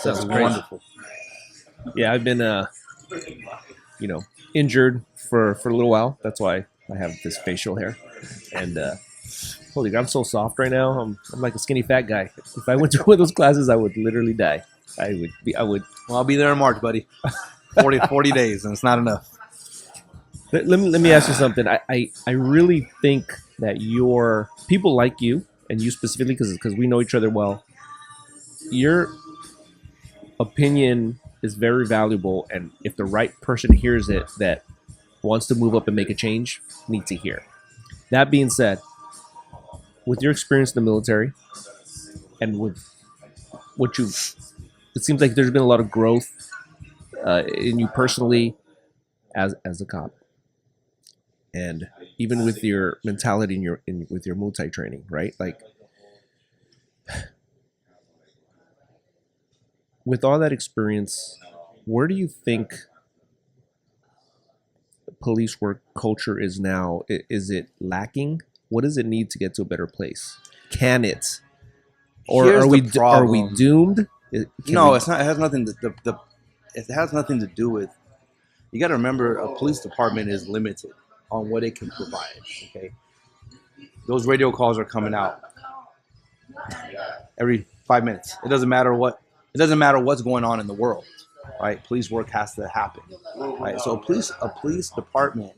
That's wonderful. Yeah, I've been injured for a little while. That's why I have this facial hair. And holy God, I'm so soft right now. I'm like a skinny fat guy. If I went to one of those classes, I would literally die. I would. Well, I'll be there in March, buddy. 40 days, and it's not enough. Let me ask you something. I really think that your people like you, and you specifically, because we know each other well, your opinion is very valuable, and if the right person hears it that wants to move up and make a change, need to hear. That being said, with your experience in the military and with what it seems like there's been a lot of growth in you personally as a cop, and even with your mentality with your Muay Thai training, right? Like, with all that experience, where do you think police work culture is now? Is it lacking? What does it need to get to a better place? Can it? Or Here's are we the problem. are we doomed? No, it's not. It has nothing. It has nothing to do with. You got to remember, a police department is limited on what it can provide. Okay, those radio calls are coming out every 5 minutes. It doesn't matter what's going on in the world, right? Police work has to happen, right? So a police department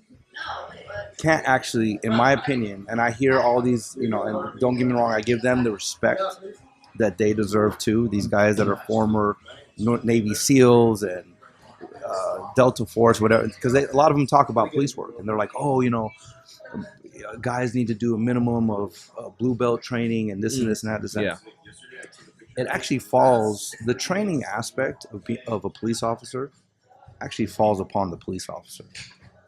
can't actually, in my opinion, and I hear all these, and don't get me wrong, I give them the respect that they deserve too. These guys that are former Navy SEALs and Delta Force, whatever, because a lot of them talk about police work, and they're like, guys need to do a minimum of blue belt training and this and this and that. Yeah. It actually falls, the training aspect of a police officer actually falls upon the police officer.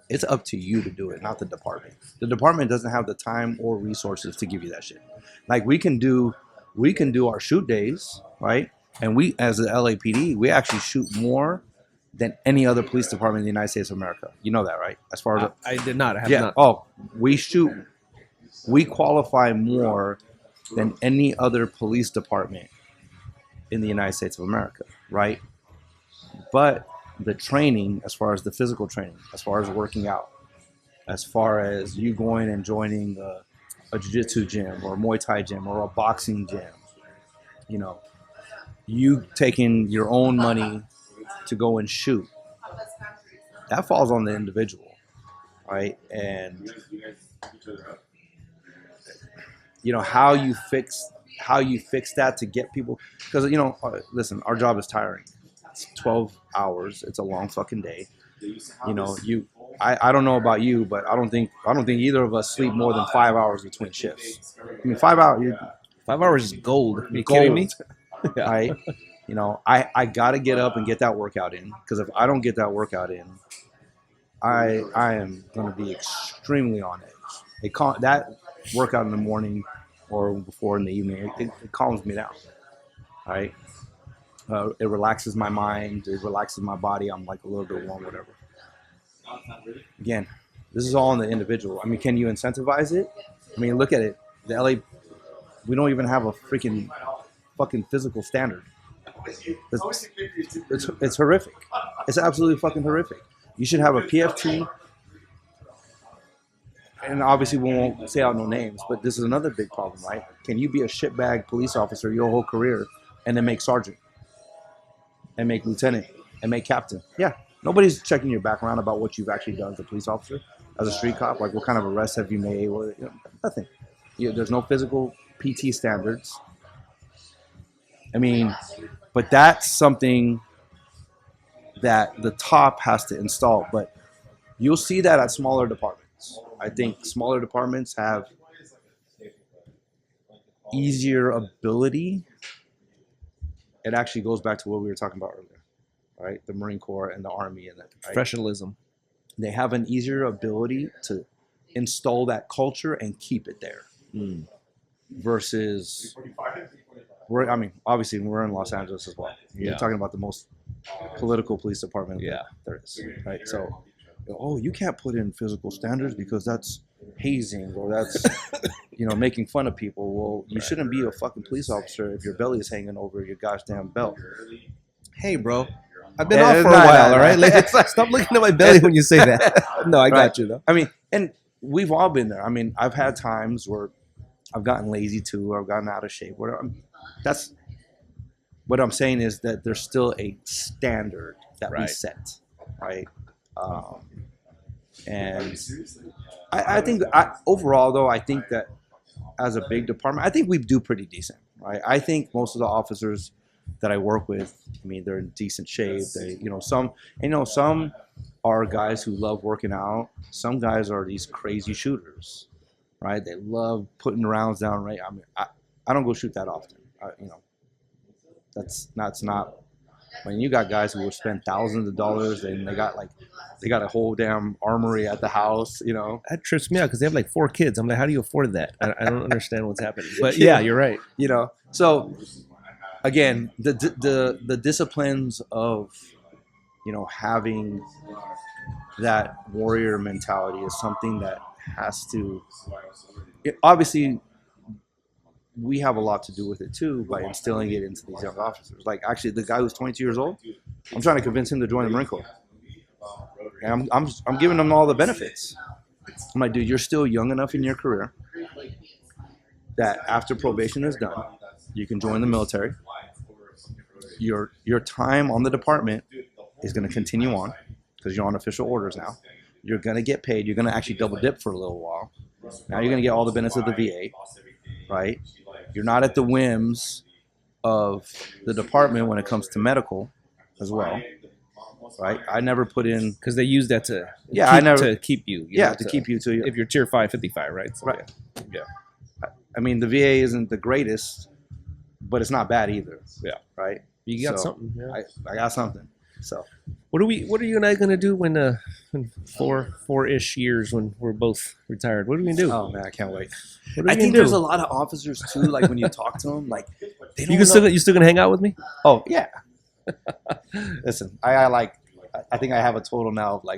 It's up to you to do it, not the department. The department doesn't have the time or resources to give you that shit. Like, we can do our shoot days, right? And we, as the LAPD, we actually shoot more than any other police department in the United States of America. You know that, right? As far as I did not. I have yeah. not. Oh, we qualify more than any other police department in the United States of America, right? But the training, as far as the physical training, as far as working out, as far as you going and joining a jiu-jitsu gym or a Muay Thai gym or a boxing gym, you taking your own money to go and shoot, that falls on the individual, right? And how you fix that to get people, because listen, our job is tiring. It's 12 hours. It's a long fucking day. I don't know about you, but I don't think either of us sleep more than 5 hours between shifts. I mean, 5 hours. 5 hours is gold. Are you Gold. kidding me? Right? I got to get up and get that workout in, because if I don't get that workout in, I am going to be extremely on edge. That workout in the morning or before in the evening, it calms me down, right? It relaxes my mind. It relaxes my body. I'm like a little bit warm, whatever. Again, this is all on the individual. I mean, can you incentivize it? I mean, look at it. The LA, we don't even have a freaking fucking physical standard. It's horrific. It's absolutely fucking horrific. You should have a PFT. and obviously we won't say out no names, but this is another big problem, right? Can you be a shitbag police officer your whole career and then make sergeant and make lieutenant and make captain? Yeah. Nobody's checking your background about what you've actually done as a police officer, as a street cop. Like, what kind of arrests have you made? Or, nothing. There's no physical PT standards. I mean, but that's something that the top has to install. But you'll see that at smaller departments. I think smaller departments have easier ability. It actually goes back to what we were talking about earlier. Right, the Marine Corps and the Army and that, right? Professionalism. They have an easier ability to install that culture and keep it there. Versus, obviously we're in Los Angeles as well. You're talking about the most political police department there is, right? So, you can't put in physical standards because that's hazing or that's making fun of people. Well, you shouldn't be a fucking police officer if your belly is hanging over your goddamn belt. Hey, bro. I've been off for a while, all right? Like, stop looking at my belly when you say that. No, I got you, though. I mean, and we've all been there. I mean, I've had times where I've gotten lazy too, or I've gotten out of shape. That's what I'm saying is that there's still a standard that we set, right? And I think overall, though, I think that as a big department, I think we do pretty decent, right? I think most of the officers that I work with, I mean, they're in decent shape. They, some are guys who love working out. Some guys are these crazy shooters, right? They love putting rounds down, right? I mean, I don't go shoot that often. That's not. I mean, you got guys who will spend thousands of dollars and they got a whole damn armory at the house, That trips me out because they have like 4 kids. I'm like, how do you afford that? I don't understand what's happening. But yeah, you're right. So. Again, the disciplines of, having that warrior mentality is something that has to. Obviously, we have a lot to do with it too by instilling it into these young officers. Like, actually, the guy who's 22 years old, I'm trying to convince him to join the Marine Corps, and I'm giving him all the benefits. I'm like, dude, you're still young enough in your career that after probation is done, you can join the military. Your time on the department is going to continue on because you're on official orders now. You're going to get paid. You're going to actually double dip for a little while. Now you're going to get all the benefits of the VA, right? You're not at the whims of the department when it comes to medical as well, right? I never put in... Because they use that to keep you. To keep you to... If you're tier 5, 55, right? So, right. Yeah. I mean, the VA isn't the greatest, but it's not bad either. Yeah. Right? You got something. Yeah. I got something. So, what are you and I gonna do when 4-ish years when we're both retired? What are we gonna do? Oh man, I can't wait. I think there's a lot of officers too. Like when you talk to them, like they don't you still gonna hang out with me? Oh yeah. Listen, I think I have a total now of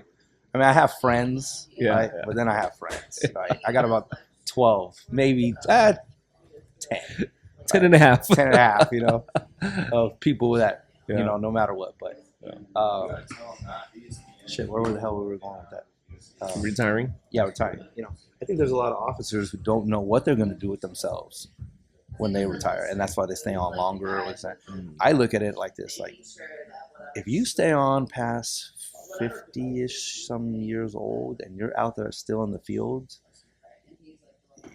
I have friends, right? Yeah. But then I have friends. Right? I got about 12, maybe 10. 10 and a half. 10 and a half, of people that, no matter what. But, where the hell were we going with that? Retiring? Yeah, retiring. I think there's a lot of officers who don't know what they're going to do with themselves when they retire. And that's why they stay on longer. I look at it like this. Like, if you stay on past 50-ish some years old and you're out there still in the field,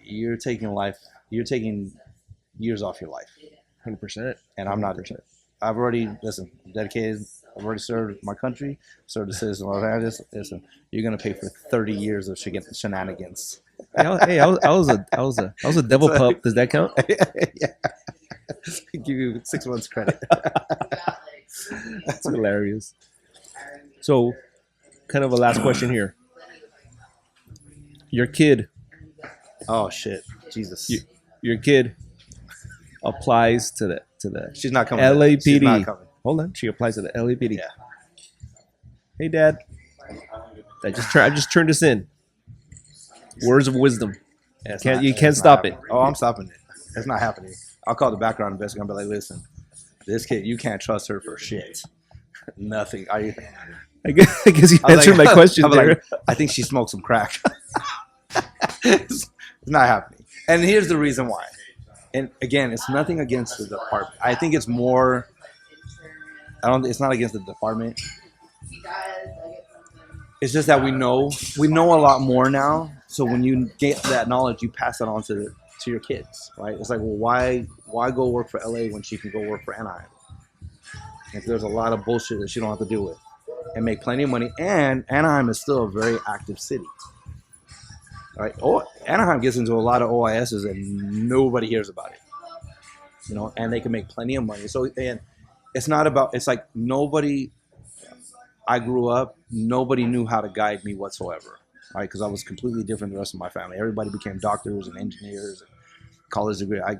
you're taking years off your life. 100%. And I'm not. I'm dedicated. I've already served my country, served the citizens of Los Angeles. Listen, you're gonna pay for 30 years of shenanigans. Hey, I was a devil pup. Does that count? Yeah. Give you 6 months credit. That's hilarious. So, kind of a last question here. Your kid. Oh shit, Jesus. Your kid applies to the She's not coming. LAPD. She's not coming. Hold on, she applies to the LAPD. Yeah. Hey, Dad. I just turned this in. Words of wisdom. Yeah, you can't stop it. Oh, I'm stopping it. It's not happening. I'll call the background investigator and be like, listen, this kid, you can't trust her for shit. Nothing. I guess you answered my question there. I think she smoked some crack. It's not happening. And here's the reason why. And again, it's nothing against the department. I think it's more. It's not against the department. It's just that we know a lot more now. So when you get that knowledge, you pass it on to your kids, right? It's like, well, why go work for LA when she can go work for Anaheim? If there's a lot of bullshit that she don't have to deal with, and make plenty of money. And Anaheim is still a very active city. Right? Oh, Anaheim gets into a lot of OISs and nobody hears about it. You know, and they can make plenty of money. So, and it's not about. It's like nobody. I grew up. Nobody knew how to guide me whatsoever. Right? Because I was completely different than the rest of my family. Everybody became doctors and engineers, and college degree. I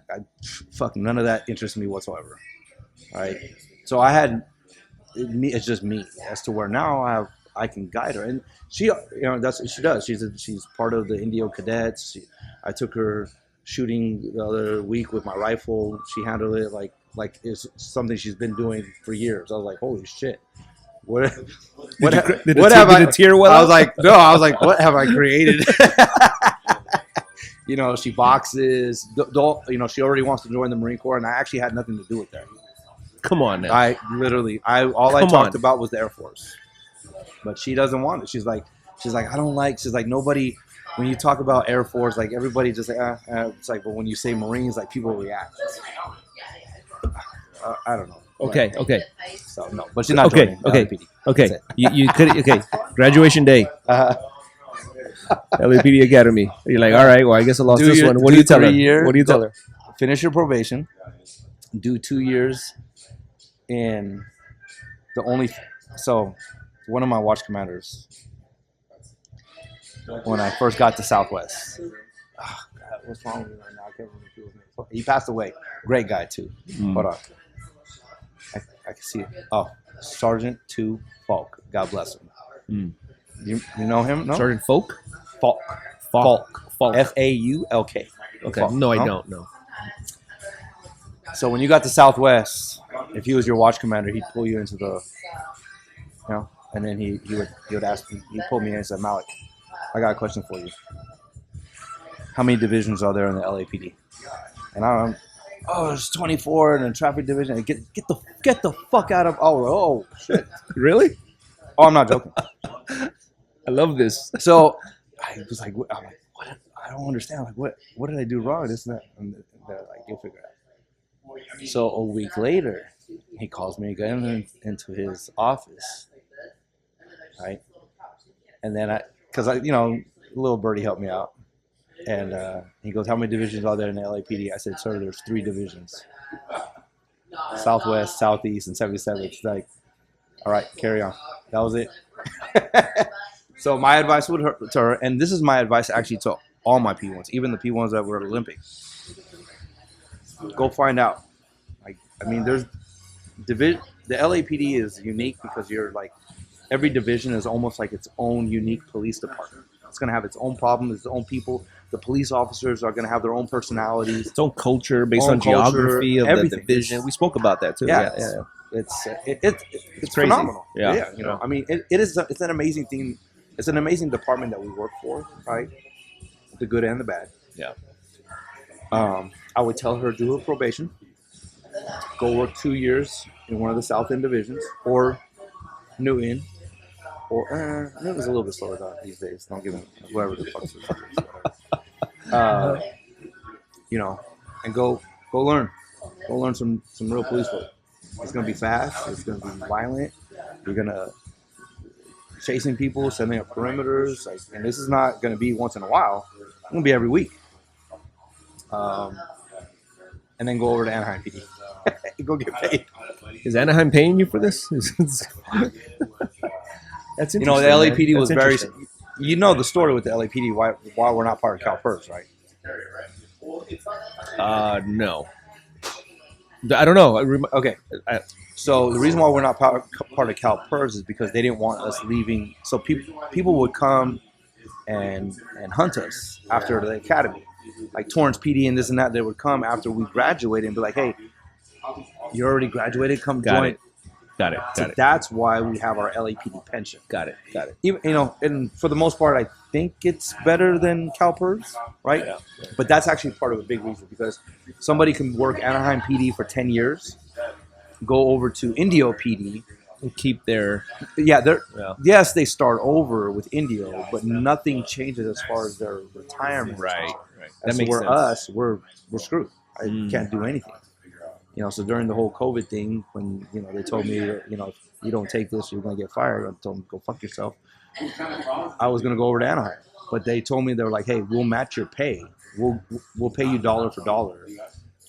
fucking none of that interests me whatsoever. Right? So I had. It's just me. As to where now I can guide her, and she, you know, that's what she does. She's part of the Indio Cadets. I took her shooting the other week with my rifle. She handled it like it's something she's been doing for years. I was like, holy shit. What have I? Tear well? I was like, no. I was like, what have I created? You know, she boxes. You know, she already wants to join the Marine Corps, and I actually had nothing to do with that. Come on now. I talked about was the Air Force, but she doesn't want it. She's like, I don't like. She's like, nobody. When you talk about Air Force, like everybody just like, it's like, but when you say Marines, like people react. I don't know. Okay. So no, but she's not joining. Okay. You could. Okay. Graduation day. LAPD Academy. You're like, all right. Well, I guess I lost this one. What do you tell her? What do you tell her? Finish your probation. Do 2 years. And so one of my watch commanders, when I first got to Southwest, God, what's wrong with me right now? I can't remember his name. He passed away. Great guy too. Hold on. I can see it. Oh, Sergeant 2 Falk. God bless him. You know him? No? Sergeant Falk? Falk. Faulk. Okay. Falk. No, I don't know. So when you got to Southwest, if he was your watch commander, he'd pull you into the, you know, and then he would ask me. He pulled me in and said, Malek, I got a question for you. How many divisions are there in the LAPD? And I'm, there's 24 in the traffic division. Get the fuck out of oh shit. Really? Oh, I'm not joking. I love this. So I was like, I'm like, what? I don't understand. Like, what did I do wrong? This and that. And they're like, you'll figure it out. So a week later, he calls me again into his office, right? And then you know, little birdie helped me out. And he goes, how many divisions are there in the LAPD? I said, sir, there's 3 divisions. Southwest, Southeast, and 77. It's like, all right, carry on. That was it. So my advice to her, and this is my advice actually to all my P1s, even the P1s that were at Olympic. Go find out. Like, I mean, there's the LAPD is unique because you're like, every division is almost like its own unique police department. It's going to have its own problems, its own people. The police officers are going to have their own personalities, its own culture based on geography of the division. We spoke about that too. Yeah. It's crazy. Phenomenal. Yeah. You know, I mean, it's an amazing thing. It's an amazing department that we work for, right? The good and the bad. Yeah. I would tell her do her probation, go work 2 years in one of the South End divisions, or Newton, or Newton's a little bit slower down these days. Don't give him whatever the fuck it is. You know, and go learn some real police work. It's gonna be fast. It's gonna be violent. You're gonna chasing people, setting up perimeters, and this is not gonna be once in a while. It's gonna be every week. And then go over to Anaheim PD. Go get paid. Is Anaheim paying you for this? That's interesting. You know, the LAPD was very. You know the story with the LAPD. Why we're not part of CalPERS, right? No. I don't know. Okay. So the reason why we're not part of CalPERS is because they didn't want us leaving. So people would come and hunt us after the academy. Like Torrance PD and this and that, they would come after we graduated and be like, hey, you already graduated, come join. Got it. So Got it. that's why we have our LAPD pension. Got it. Got it. Even, and for the most part, I think it's better than CalPERS, right? Yeah. But that's actually part of a big reason because somebody can work Anaheim PD for 10 years, go over to Indio PD, And keep their yes, they start over with Indio, but nothing changes as far as their retirement. Right. That makes sense. We're screwed. I can't do anything. So during the whole COVID thing, when they told me, if you don't take this, you're gonna get fired. I told them, go fuck yourself. I was gonna go over to Anaheim, but they told me, they were like, hey, we'll match your pay. We'll pay you dollar for dollar,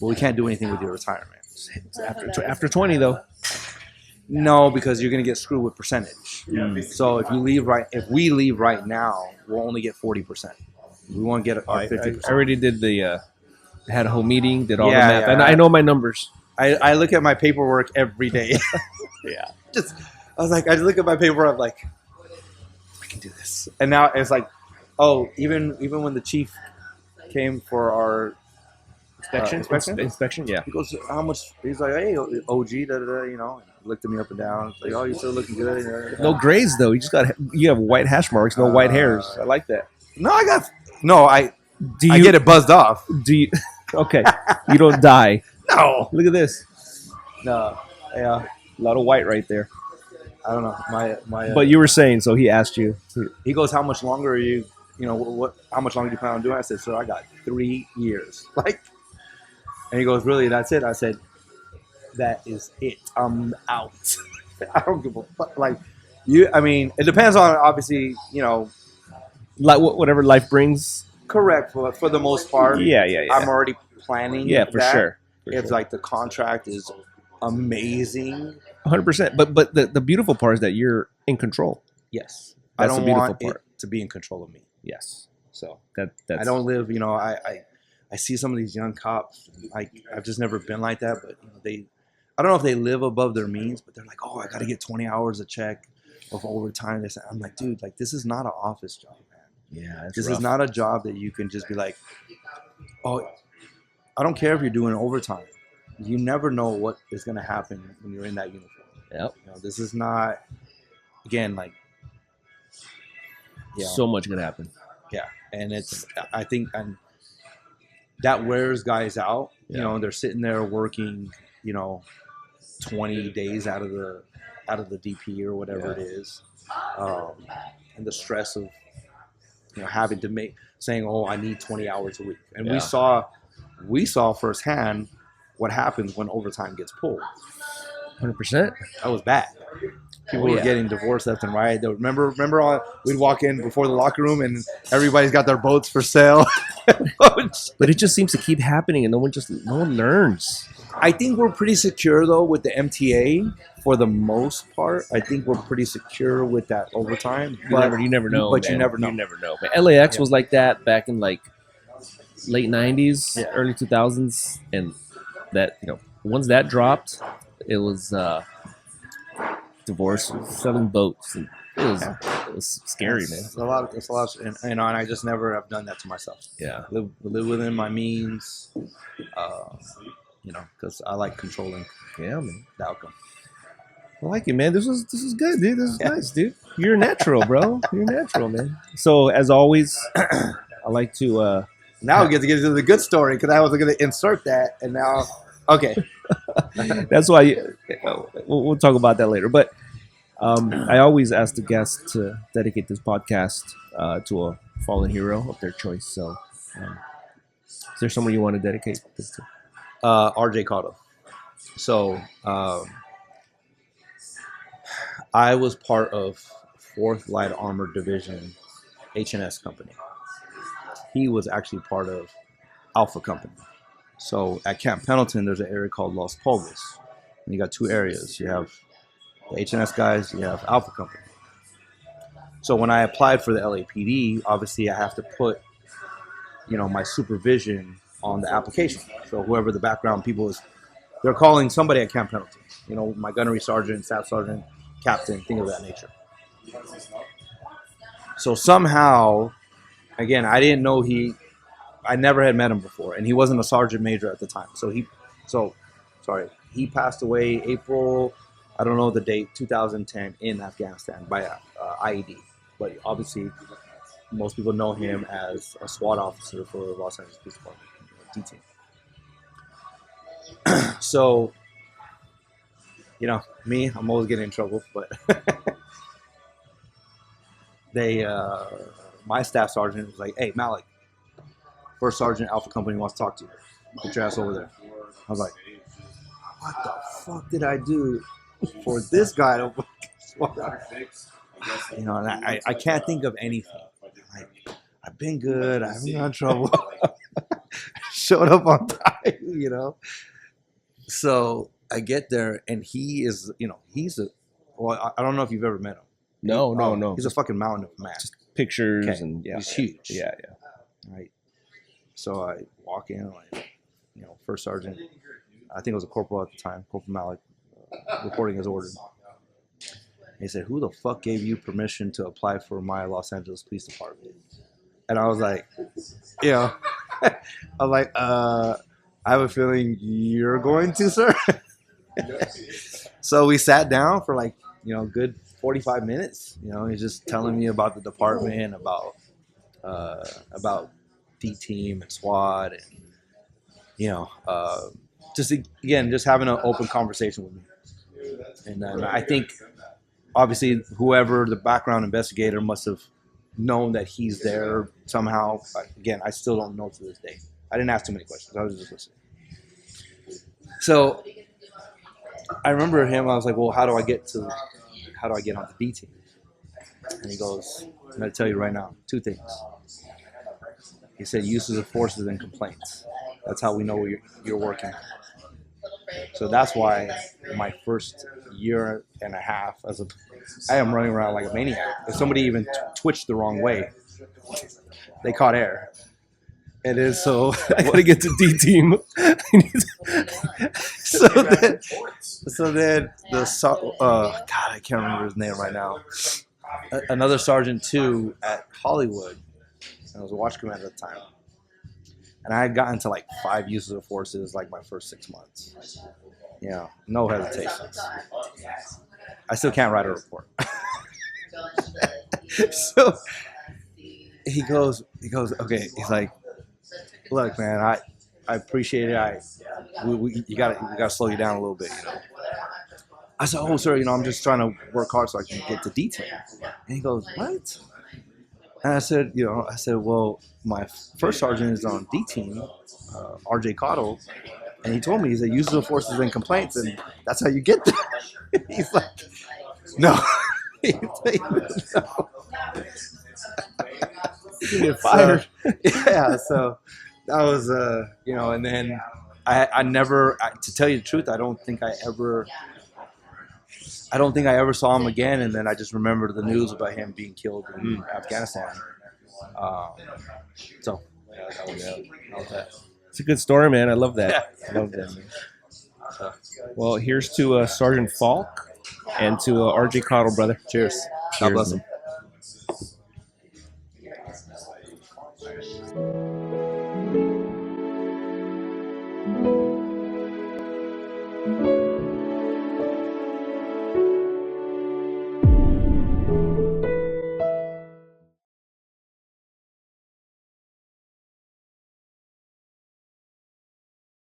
but we can't do anything with your retirement. After 20 though. No, because you're gonna get screwed with percentage. So if we leave right now, we'll only get 40%. We won't get our 50%. I already did had a whole meeting, did all the Yeah, math, yeah. and I know my numbers. I look at my paperwork every day. Yeah. I look at my paperwork, I'm like, I can do this. And now it's like, oh, even when the chief came for our Inspection, yeah. he goes, how much? He's like, hey, OG, looked at me up and down. Like, oh, you're still looking good. No grays though. You have white hash marks, no white hairs. I like that. I get it buzzed off. Do you? Okay, you don't die. No, Look at this. no, yeah, A lot of white right there. I don't know. My But you were saying, so he asked you. he goes, how much longer are you? How much longer do you plan on doing? I said, sir, I got 3 years. And he goes, really? That's it? I said, that is it. I'm out. I don't give a fuck. It depends on, obviously, Like whatever life brings. correct for the most part. Yeah. I'm already planning. Yeah, for that. sure. If the contract is amazing, 100%. But the beautiful part is that you're in control. yes, That's I don't the beautiful want part. it to be in control of me. Yes. So That's I don't live. I see some of these young cops. I've just never been like that, but I don't know if they live above their means, but they're like, oh, I got to get 20 hours a check of overtime. I'm like, dude, this is not an office job, man. Yeah. This is not a job that you can just be like, oh, I don't care if you're doing overtime. You never know what is going to happen when you're in that uniform. Yep. This is not, again, So much could happen. yeah. And I think, and that wears guys out. Yeah. They're sitting there working, 20 days out of the DP or whatever it is, and the stress of having to saying, oh, I need 20 hours a week. And we saw firsthand what happens when overtime gets pulled. 100%. That was bad. People were getting divorced left and right. Remember we'd walk in before the locker room and everybody's got their boats for sale. But it just seems to keep happening, and no one learns. I think we're pretty secure though with the MTA for the most part. I think we're pretty secure with that overtime. You never know. But man. you never know. You never know. But LAX was like that back in late 90s, early 2000s, and that once that dropped, it was divorce, selling boats. And it was scary, man. It's a lot, and I just never have done that to myself. Yeah. Live within my means, because I like controlling Yeah, man. the outcome. I like it, man. This is good, dude. This is nice, dude. You're natural, bro. You're natural, man. So as always, I like to. Now we get to get into the good story because I was going to insert that, and now, okay. That's why we'll talk about that later. But I always ask the guests to dedicate this podcast to a fallen hero of their choice. So, is there someone you want to dedicate this to? RJ Cottle. So I was part of 4th Light Armored Division H&S Company. He was actually part of Alpha Company. So at Camp Pendleton, there's an area called Los Polvos. And you got 2 areas. You have the H&S guys, you have Alpha Company. So when I applied for the LAPD, obviously I have to put, my supervision on the application. So whoever the background people is, they're calling somebody at Camp Pendleton. My gunnery sergeant, staff sergeant, captain, things of that nature. So somehow, again, I didn't know I never had met him before, and he wasn't a sergeant major at the time. He passed away April I don't know the date, 2010 in Afghanistan by IED. But obviously, most people know him as a SWAT officer for Los Angeles Police Department, D-Team. So, you know, me, I'm always getting in trouble, but my staff sergeant was like, "Hey, Malek, First Sergeant Alpha Company wants to talk to you. Get your ass over there." I was like, "What the fuck did I do for this guy to?" You know, and I can't think of anything. Like, I've been good. I haven't got in trouble. Showed up on time, you know. So I get there, and he is, you know, well, I don't know if you've ever met him. No. He's a fucking mountain of man. Just pictures Okay. and yeah. He's huge. Yeah. Right. So I walk in, like, you know, First Sergeant, I think it was a corporal at the time, Corporal Malek, reporting his orders. He said, "Who the fuck gave you permission to apply for my Los Angeles Police Department?" And I was like, you know, I was like, I have a feeling you're going to, sir. So we sat down for like, you know, good 45 minutes. You know, he's just telling me about the department, about D-Team and SWAT, and, you know, just having an open conversation with me. And then I think, obviously, whoever the background investigator must have known that he's there somehow. But again, I still don't know to this day. I didn't ask too many questions. I was just listening. So I remember him. I was like, "Well, how do I get on the D team?" And he goes, "I'm going to tell you right now, 2 things." He said, "Uses of forces and complaints. That's how we know you're working." So that's why my first year and a half I am running around like a maniac. If somebody even twitched the wrong way, they caught air. It is so. I gotta get to D team. So then God, I can't remember his name right now. Another sergeant too at Hollywood. I was a watch commander at the time, and I had gotten to like 5 uses of forces like my first 6 months. You know, no hesitations. I still can't write a report. So he goes, okay. He's like, "Look, man, I appreciate it. You gotta slow you down a little bit, you know." I said, "Oh, sir, you know, I'm just trying to work hard so I can get to detail." And he goes, "What?" And I said, "Well, my first sergeant is on D team, RJ Cottle, and he told me he's a user of forces and complaints, and that's how you get there." He's like, "No." No. You get fired. So that was, you know, and then I never, to tell you the truth, I don't think I ever saw him again. And then I just remembered the news about him being killed in Afghanistan. So that was that. It's a good story, man. I love that. Yeah. I love that, man. Well, here's to Sergeant Falk and to RJ Cottle, brother. Cheers. God bless him. Man.